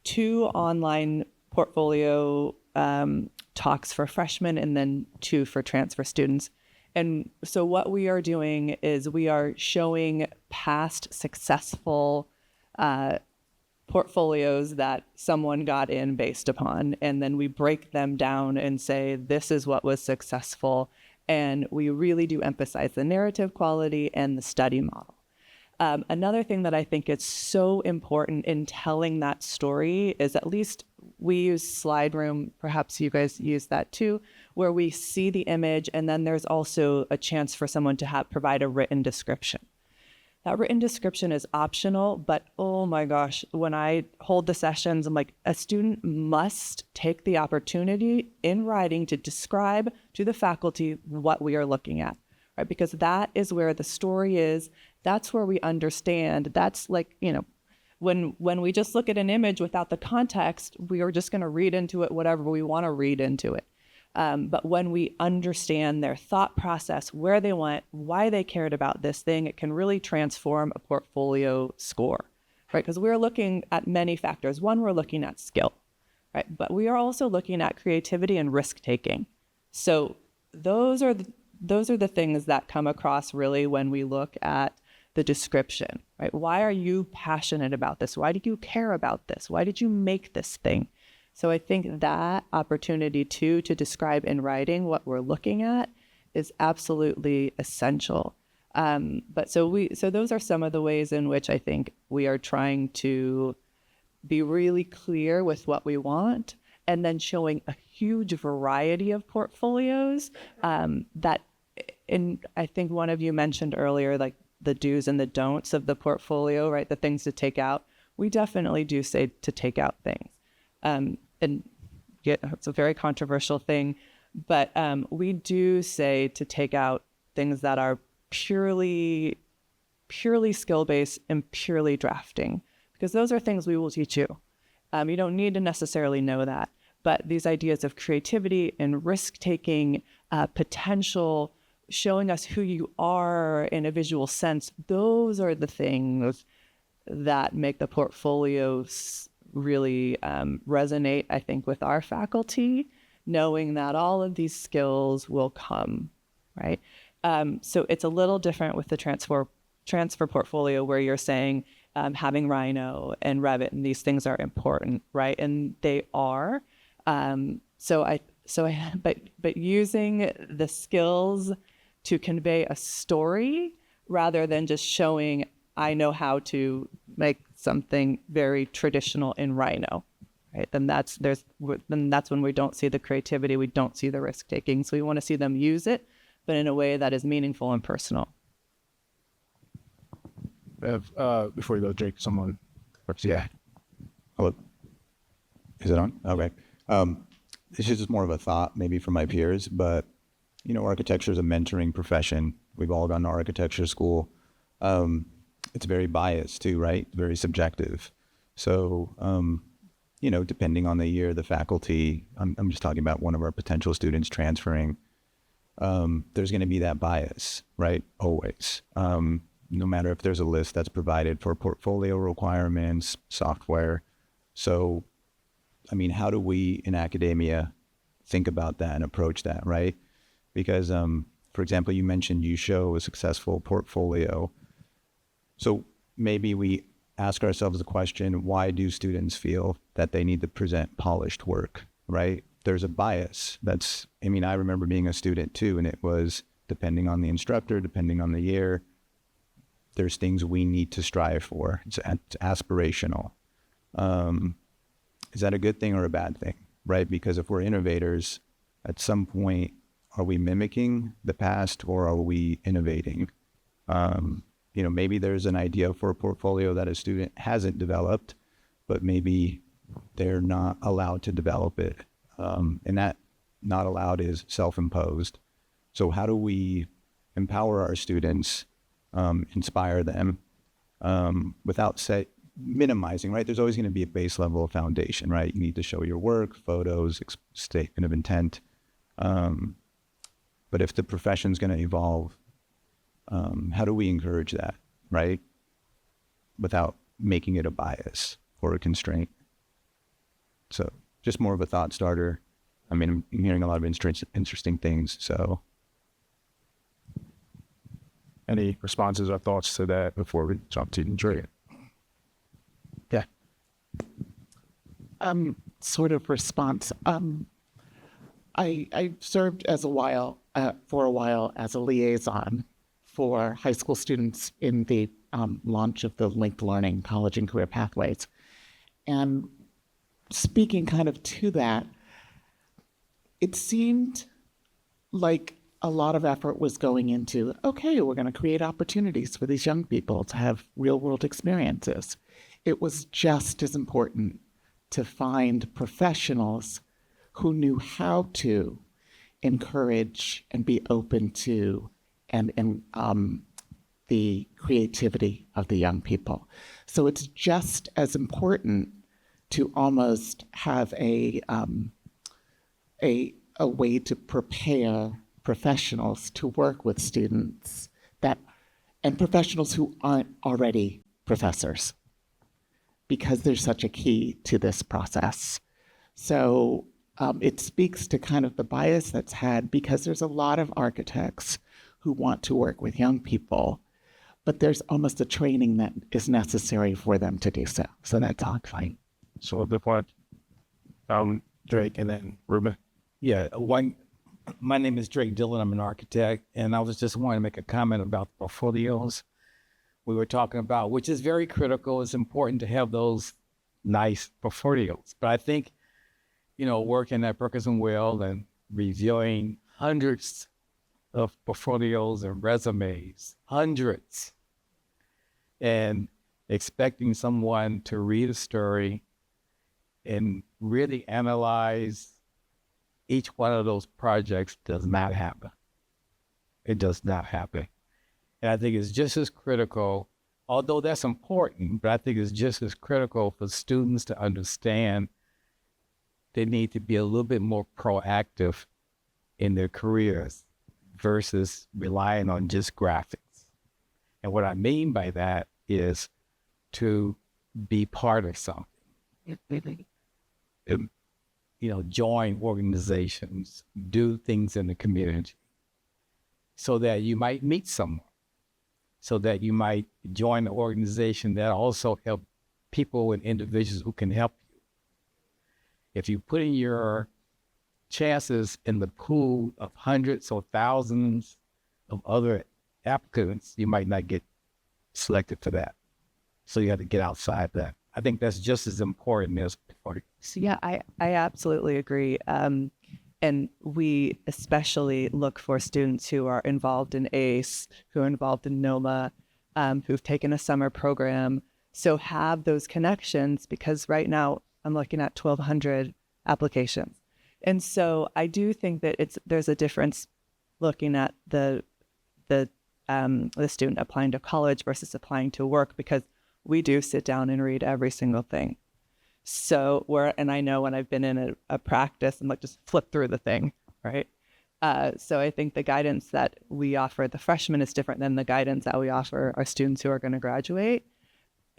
2 online portfolio talks for freshmen and then 2 for transfer students. And so what we are doing is we are showing past successful portfolios that someone got in based upon, and then we break them down and say, this is what was successful. And we really do emphasize the narrative quality and the study model. Another thing that I think is so important in telling that story is, at least we use Slide Room, perhaps you guys use that too, where we see the image and then there's also a chance for someone to provide a written description. That written description is optional, but oh my gosh, when I hold the sessions, I'm like, a student must take the opportunity in writing to describe to the faculty what we are looking at, right? Because that is where the story is. That's where we understand. That's like, when we just look at an image without the context, we are just going to read into it whatever we want to read into it. But when we understand their thought process, where they went, why they cared about this thing, it can really transform a portfolio score, right? Because we're looking at many factors. One, we're looking at skill, right? But we are also looking at creativity and risk-taking. So those are the things that come across really when we look at the description, right? Why are you passionate about this? Why do you care about this? Why did you make this thing? So I think that opportunity too, to describe in writing what we're looking at, is absolutely essential. But so those are some of the ways in which I think we are trying to be really clear with what we want, and then showing a huge variety of portfolios that, I think one of you mentioned earlier, like the do's and the don'ts of the portfolio, right? The things to take out. We definitely do say to take out things. And it's a very controversial thing, but we do say to take out things that are purely skill-based and purely drafting, because those are things we will teach you. You don't need to necessarily know that, but these ideas of creativity and risk-taking, potential, showing us who you are in a visual sense, those are the things that make the portfolios really resonate, I think, with our faculty, knowing that all of these skills will come, right? So it's a little different with the transfer portfolio, where you're saying having Rhino and Revit and these things are important, right? And they are. But using the skills to convey a story rather than just showing I know how to make something very traditional in Rhino, right? Then that's when we don't see the creativity, we don't see the risk taking. So we want to see them use it, but in a way that is meaningful and personal. Before you go, Jake, someone. Yeah. Hello. Is it on? Okay. This is just more of a thought maybe for my peers, but architecture is a mentoring profession. We've all gone to architecture school. It's very biased too, right? Very subjective. So, depending on the year, the faculty, I'm just talking about one of our potential students transferring, there's going to be that bias, right? Always. No matter if there's a list that's provided for portfolio requirements, software. So, how do we in academia think about that and approach that, right? Because, for example, you mentioned you show a successful portfolio. So maybe we ask ourselves the question, why do students feel that they need to present polished work, right? There's a bias. I remember being a student too, and it was depending on the instructor, depending on the year, there's things we need to strive for. It's aspirational. Is that a good thing or a bad thing, right? Because if we're innovators, at some point, are we mimicking the past or are we innovating? Maybe there's an idea for a portfolio that a student hasn't developed, but maybe they're not allowed to develop it. And that not allowed is self-imposed. So how do we empower our students, inspire them, without minimizing, right? There's always going to be a base level of foundation, right? You need to show your work, photos, statement of intent. But if the profession's going to evolve, how do we encourage that, right? Without making it a bias or a constraint. So just more of a thought starter. I'm hearing a lot of interesting things, so. Any responses or thoughts to that before we jump to Drake? Yeah. Sort of response. I served for a while as a liaison for high school students in the launch of the linked learning college and career pathways. And speaking kind of to that, it seemed like a lot of effort was going into, okay, we're going to create opportunities for these young people to have real world experiences. It was just as important to find professionals who knew how to encourage and be open to and the creativity of the young people. So it's just as important to almost have a way to prepare professionals to work with students and professionals who aren't already professors, because there's such a key to this process. So it speaks to kind of the bias that's had, because there's a lot of architects who want to work with young people, but there's almost a training that is necessary for them to do so. So that's all fine. So a good point. Drake and then Ruben. Yeah, my name is Drake Dillon. I'm an architect, and I was just wanting to make a comment about portfolios we were talking about, which is very critical. It's important to have those nice portfolios. But I think, working at Brookers and Will and reviewing hundreds of portfolios and resumes, hundreds, and expecting someone to read a story and really analyze each one of those projects does not happen. It does not happen. And I think it's just as critical, although that's important, but I think it's just as critical for students to understand they need to be a little bit more proactive in their careers. versus relying on just graphics. And what I mean by that is to be part of something. Join organizations, do things in the community so that you might meet someone, so that you might join an organization that also help people and individuals who can help you. If you put in your chances in the pool of hundreds or thousands of other applicants, you might not get selected for that. So you have to get outside that. I think that's just as important as before. So yeah, I absolutely agree. And we especially look for students who are involved in ACE, who are involved in NOMA, who've taken a summer program. So have those connections, because right now I'm looking at 1,200 applications. And so I do think that there's a difference looking at the student applying to college versus applying to work, because we do sit down and read every single thing. So and I know when I've been in a practice, I'm like, just flip through the thing, right? So I think the guidance that we offer the freshmen is different than the guidance that we offer our students who are going to graduate.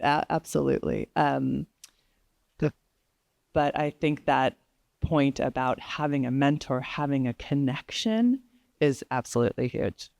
Absolutely. But I think that point about having a mentor, having a connection is absolutely huge.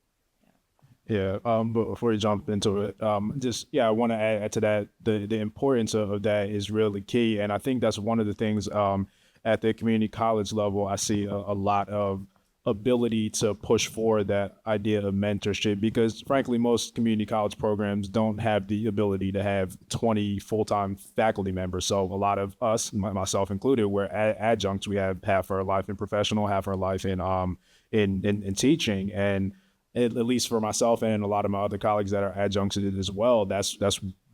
Yeah, but before you jump into it, I want to add to that, the importance of that is really key. And I think that's one of the things at the community college level, I see a lot of ability to push forward that idea of mentorship, because frankly, most community college programs don't have the ability to have 20 full-time faculty members. So a lot of us, myself included, we're adjuncts. We have half our life in professional, half our life in teaching. And at least for myself and a lot of my other colleagues that are adjuncts as well, that's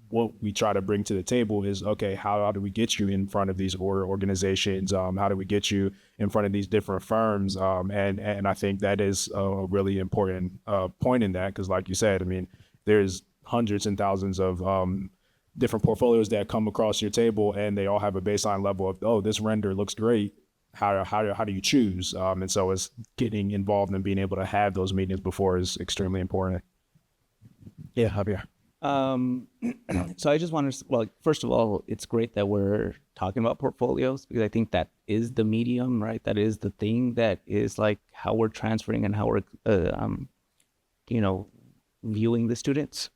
what we try to bring to the table is, okay, how do we get you in front of these organizations? How do we get you in front of these different firms? And I think that is a really important point in that, because like you said, I mean, there's hundreds and thousands of different portfolios that come across your table, and they all have a baseline level of, oh, this render looks great. How do you choose? And so it's getting involved and being able to have those meetings before is extremely important. Yeah, Javier. So I just want to, well, first of all, it's great that we're talking about portfolios, because I think that is the medium, right? That is the thing that is like how we're transferring and how we're, viewing the students.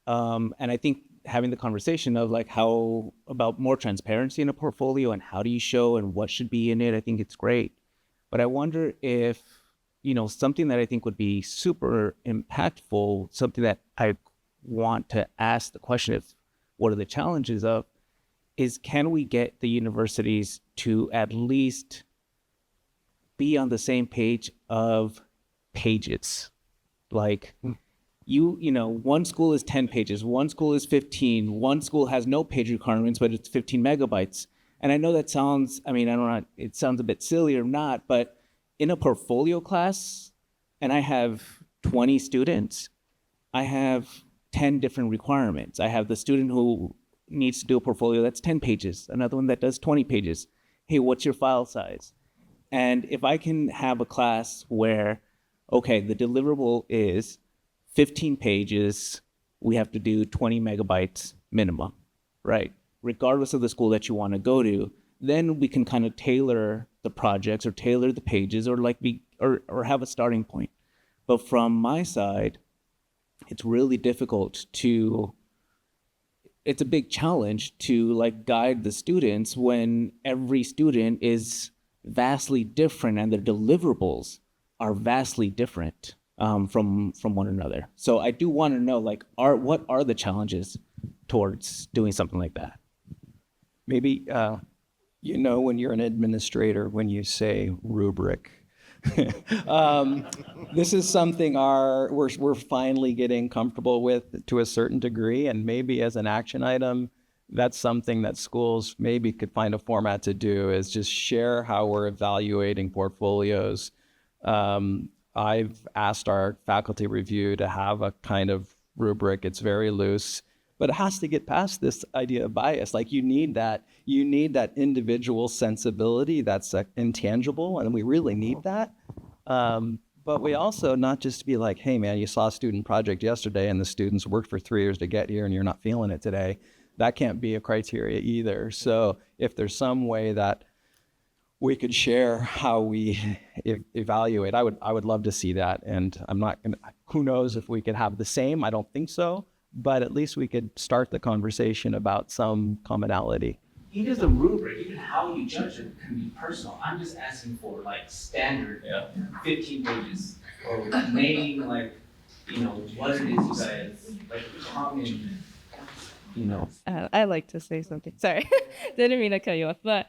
And I think having the conversation of like how about more transparency in a portfolio and how do you show and what should be in it, I think it's great. But I wonder if, something that I think would be super impactful, something that I want to ask the question of what are the challenges of, is can we get the universities to at least be on the same page of pages? Like, one school is 10 pages, one school is 15, one school has no page requirements, but it's 15 megabytes. And I know that sounds, it sounds a bit silly or not, but in a portfolio class, and I have 20 students, I have 10 different requirements. I have the student who needs to do a portfolio that's 10 pages, another one that does 20 pages. Hey, what's your file size? And if I can have a class where, okay, the deliverable is 15 pages, we have to do 20 megabytes minimum, right? Regardless of the school that you want to go to, then we can kind of tailor the projects or tailor the pages or have a starting point. But from my side, it's really difficult it's a big challenge to like guide the students when every student is vastly different and their deliverables are vastly different from one another. So I do want to know, like, what are the challenges towards doing something like that? Maybe, when you're an administrator, when you say rubric, this is something we're finally getting comfortable with to a certain degree, and maybe as an action item, that's something that schools maybe could find a format to do, is just share how we're evaluating portfolios. I've asked our faculty review to have a kind of rubric. It's very loose, but it has to get past this idea of bias. Like you need that individual sensibility that's intangible, and we really need that. But we also not just be like, hey man, you saw a student project yesterday and the students worked for 3 years to get here and you're not feeling it today. That can't be a criteria either. So if there's some way that we could share how we evaluate, I would love to see that. And I'm not gonna, who knows if we could have the same, I don't think so, but at least we could start the conversation about some commonality. Even as a rubric, even how you judge it can be personal. I'm just asking for like standard 15 pages or naming like, what it is you guys, like common, I like to say something. Sorry, didn't mean to cut you off, but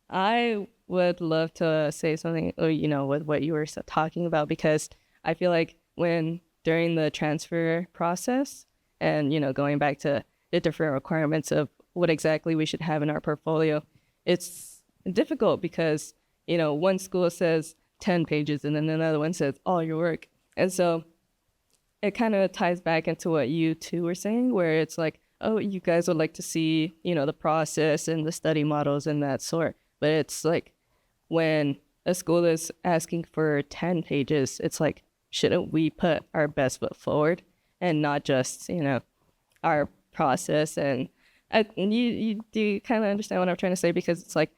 I would love to say something, with what you were talking about, because I feel like during the transfer process and, going back to the different requirements of what exactly we should have in our portfolio, it's difficult because, one school says 10 pages and then another one says all your work. And so it kind of ties back into what you two were saying, where it's like, oh, you guys would like to see, the process and the study models and that sort. But it's like when a school is asking for 10 pages, it's like, shouldn't we put our best foot forward and not just, our process? And you do kind of understand what I'm trying to say, because it's like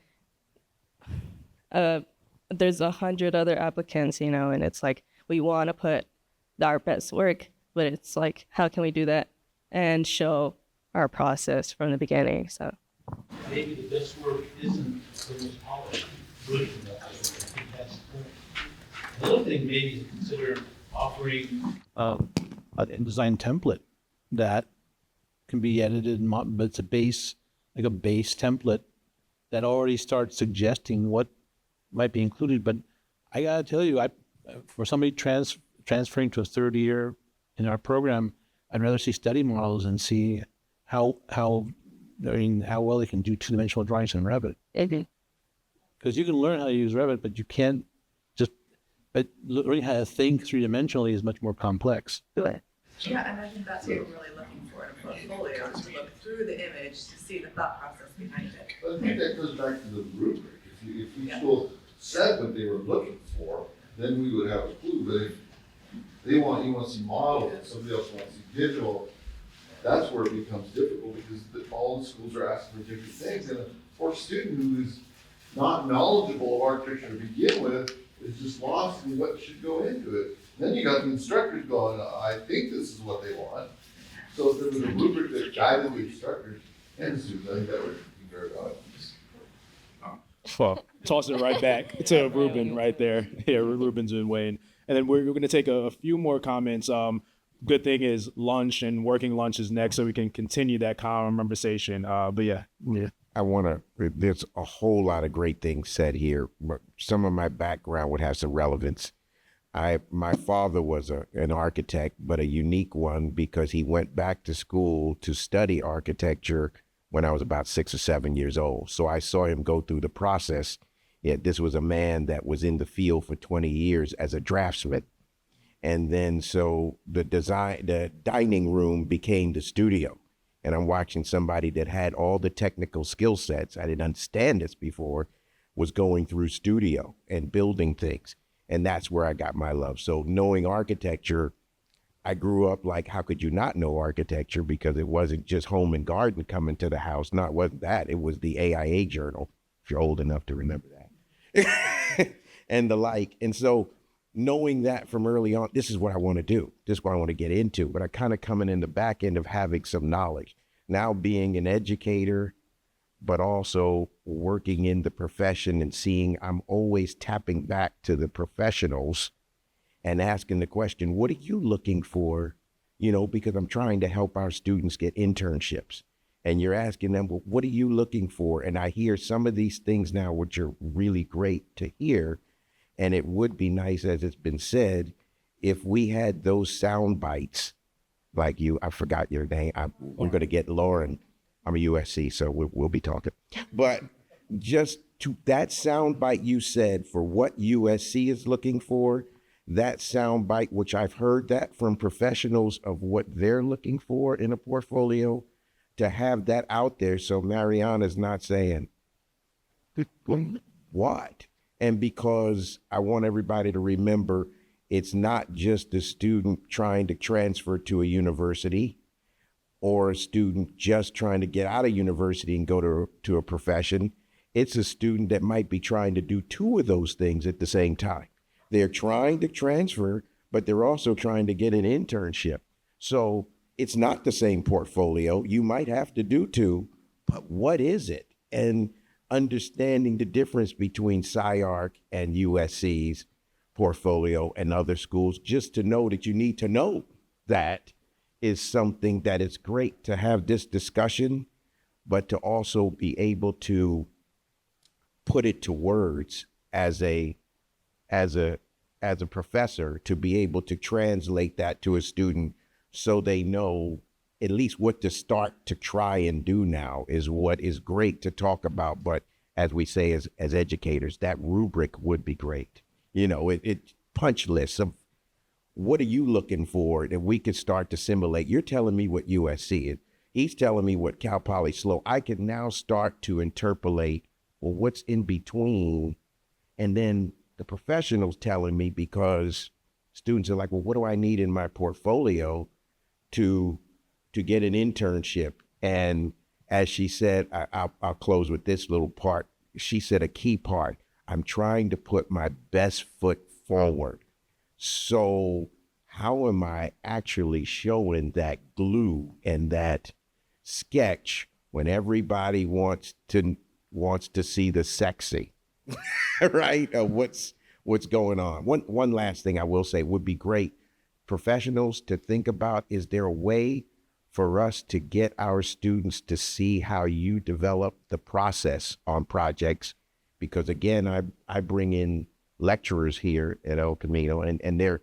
there's 100 other applicants, and it's like we want to put our best work, but it's like, how can we do that and show our process from the beginning? So maybe the best work isn't the most polished version of it. I think that's the point. Another thing maybe is to consider offering a design template that can be edited, but it's a base template that already starts suggesting what might be included. But I gotta tell you, for somebody transferring to a third year in our program, I'd rather see study models and see how well they can do two-dimensional drawings in Revit. Because you can learn how to use Revit, but you can't but learning how to think three-dimensionally is much more complex. Yeah, and I think that's what we're really looking for in a portfolio, is to look through the image to see the thought process behind it. But I think that goes back to the rubric. If each school said what they were looking for, then we would have a clue. But if you want to see model and somebody else wants to see digital, that's where it becomes difficult, because all the schools are asking for different things. And a poor student who is not knowledgeable of architecture to begin with is just lost in what should go into it. Then you got the instructors going, I think this is what they want. So if there was a rubric that guided the instructors and the students, I think that would be very valuable. Well, toss it right back to Ruben right there. Yeah, Ruben's been waiting. And then we're going to take a few more comments. Good thing is lunch and working lunch is next, so we can continue that conversation. But yeah. There's a whole lot of great things said here, but some of my background would have some relevance. My father was an architect, but a unique one, because he went back to school to study architecture when I was about 6 or 7 years old. So I saw him go through the process. Yet this was a man that was in the field for 20 years as a draftsman. And then so the dining room became the studio. And I'm watching somebody that had all the technical skill sets, I didn't understand this before, was going through studio and building things. And that's where I got my love. So knowing architecture, I grew up like, how could you not know architecture? Because it wasn't just home and garden coming to the house. No, it wasn't that. It was the AIA journal, if you're old enough to remember that. And the like. And so knowing that from early on, this is what I want to do. This is what I want to get into. But I kind of coming in the back end of having some knowledge. Now being an educator, but also working in the profession and seeing I'm always tapping back to the professionals and asking the question, what are you looking for? Because I'm trying to help our students get internships. And you're asking them, well, what are you looking for? And I hear some of these things now, which are really great to hear. And it would be nice, as it's been said, if we had those sound bites, like you, I forgot your name. We're going to get Lauren. I'm a USC, so we'll be talking. But just to that sound bite you said for what USC is looking for, that sound bite, which I've heard that from professionals of what they're looking for in a portfolio, to have that out there so Mariana's not saying, what? And because I want everybody to remember, It's not just a student trying to transfer to a university or a student just trying to get out of university and go to a profession. It's a student that might be trying to do two of those things at the same time. They're trying to transfer, but they're also trying to get an internship. So it's not the same portfolio. You might have to do two, but what is it? And understanding the difference between SciArc and USC's portfolio and other schools, just to know that you need to know that, is something that is great to have this discussion, but to also be able to put it to words as a professor, to be able to translate that to a student so they know at least what to start to try and do now is what is great to talk about. But as we say as educators, that rubric would be great. You know, it punch lists of what are you looking for that we could start to simulate. You're telling me what USC is. He's telling me what Cal Poly SLO. I can now start to interpolate, well, what's in between? And then the professionals telling me, because students are like, well, what do I need in my portfolio to get an internship? And as she said, I'll close with this little part. She said a key part, I'm trying to put my best foot forward. So how am I actually showing that glue and that sketch when everybody wants to see the sexy, right? Of what's going on. One last thing I will say would be great, professionals to think about, is there a way for us to get our students to see how you develop the process on projects? Because again, I bring in lecturers here at El Camino, and they're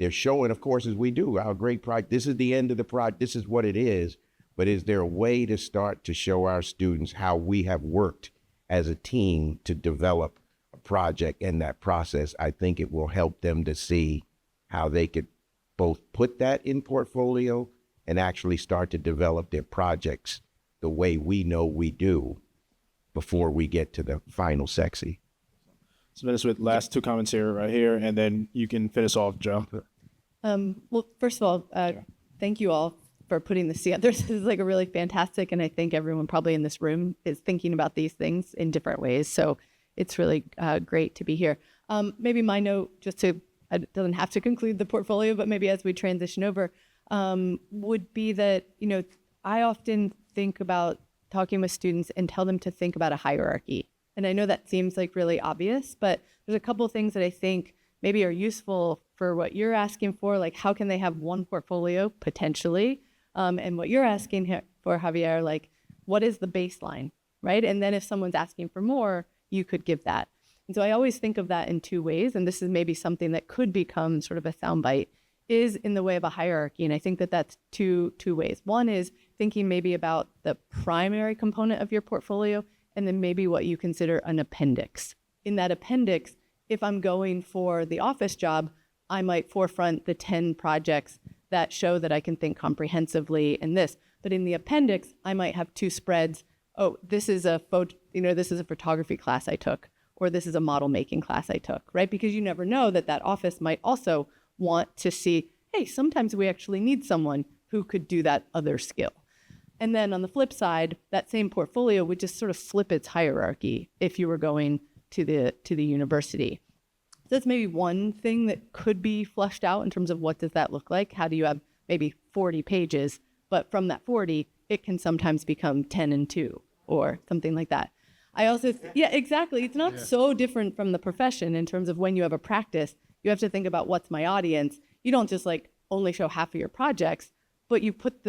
showing, of course, as we do, our great project. This is the end of the project. This is what it is. But is there a way to start to show our students how we have worked as a team to develop a project and that process? I think it will help them to see how they could both put that in portfolio and actually start to develop their projects the way we know we do before we get to the final sexy. So finish with last two comments here, right here, and then you can finish off, Joe. Well, first of all, thank you all for putting this together. This is like a really fantastic, and I think everyone probably in this room is thinking about these things in different ways. So it's really great to be here. Maybe my note, it doesn't have to conclude the portfolio, but maybe as we transition over, would be that, I often think about talking with students and tell them to think about a hierarchy. And I know that seems like really obvious, but there's a couple of things that I think maybe are useful for what you're asking for, like how can they have one portfolio potentially? And what you're asking for, Javier, like what is the baseline, right? And then if someone's asking for more, you could give that. And so I always think of that in two ways, and this is maybe something that could become sort of a soundbite, is in the way of a hierarchy. And I think that that's two ways. One is thinking maybe about the primary component of your portfolio, and then maybe what you consider an appendix. In that appendix, if I'm going for the office job, I might forefront the 10 projects that show that I can think comprehensively in this. But in the appendix, I might have two spreads. Oh, this is a photography class I took, or this is a model making class I took, right? Because you never know that office might also want to see, hey, sometimes we actually need someone who could do that other skill. And then on the flip side, that same portfolio would just sort of flip its hierarchy if you were going to the university. So that's maybe one thing that could be fleshed out in terms of what does that look like? How do you have maybe 40 pages, but from that 40, it can sometimes become 10 and 2 or something like that. I also, yeah, exactly. It's not so different from the profession in terms of when you have a practice, you have to think about what's my audience. You don't just like only show half of your projects, but you put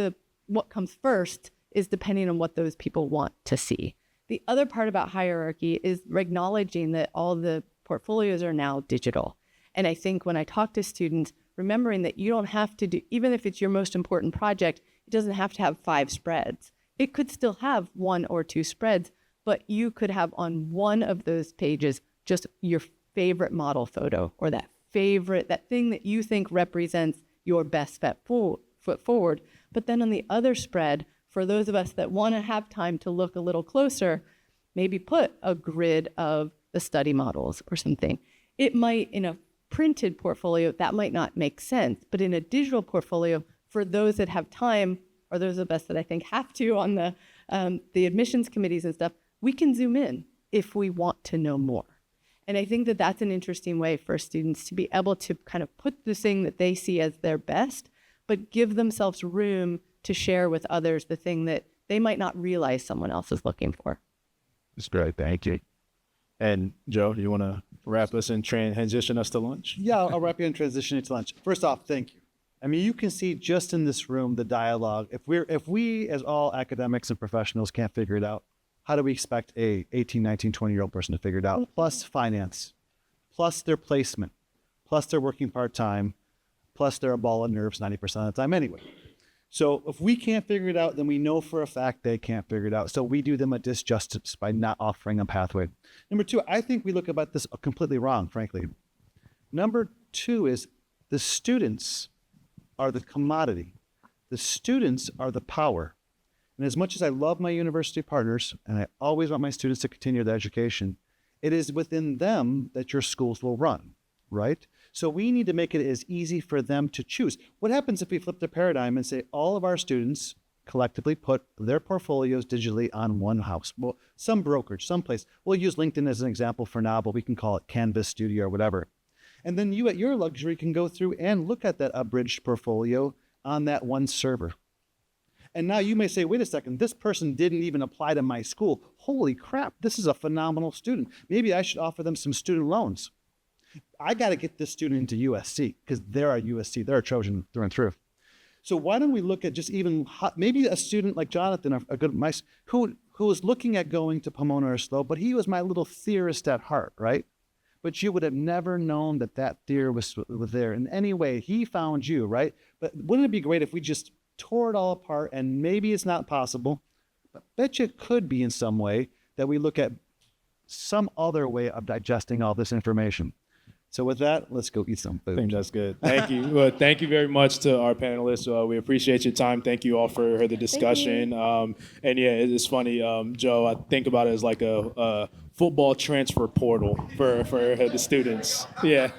what comes first is depending on what those people want to see. The other part about hierarchy is acknowledging that all the portfolios are now digital. And I think when I talk to students, remembering that you don't have to do, even if it's your most important project, it doesn't have to have 5 spreads. It could still have 1 or 2 spreads, but you could have on one of those pages just your favorite model photo or that thing that you think represents your best foot forward. But then on the other spread, for those of us that want to have time to look a little closer, maybe put a grid of the study models or something. It might, in a printed portfolio, that might not make sense. But in a digital portfolio, for those that have time, or those of us that I think have to on the admissions committees and stuff, we can zoom in if we want to know more. And I think that that's an interesting way for students to be able to kind of put the thing that they see as their best, but give themselves room to share with others the thing that they might not realize someone else is looking for. That's great. Thank you. And Joe, do you want to wrap us and transition us to lunch? Yeah, I'll wrap you in transition to lunch. First off, thank you. I mean, you can see just in this room the dialogue. If we as all academics and professionals can't figure it out, how do we expect a 18, 19, 20-year-old person to figure it out? Plus finance, plus their placement, plus they're working part-time, plus they're a ball of nerves 90% of the time anyway. So if we can't figure it out, then we know for a fact they can't figure it out. So we do them a disjustice by not offering a pathway. Number two, I think we look about this completely wrong, frankly. Number two is the students are the commodity. The students are the power. And as much as I love my university partners, and I always want my students to continue their education, it is within them that your schools will run, right? So we need to make it as easy for them to choose. What happens if we flip the paradigm and say all of our students collectively put their portfolios digitally on one house? Well, some brokerage, someplace. We'll use LinkedIn as an example for now, but we can call it Canvas Studio or whatever. And then you at your luxury can go through and look at that abridged portfolio on that one server. And now you may say, wait a second, this person didn't even apply to my school. Holy crap, this is a phenomenal student. Maybe I should offer them some student loans. I got to get this student into USC because they're a USC, they're a Trojan through and through. So why don't we look at just even maybe a student like Jonathan, who was looking at going to Pomona or SLO, but he was my little theorist at heart, right? But you would have never known that that theory was there in any way. He found you, right? But wouldn't it be great if we just tore it all apart, and maybe it's not possible, but bet you it could be in some way that we look at some other way of digesting all this information. So with that, let's go eat some food. I think that's good. Thank you. Well, thank you very much to our panelists. We appreciate your time. Thank you all for the discussion. And yeah, it's funny, Joe, I think about it as like a football transfer portal for the students. Yeah.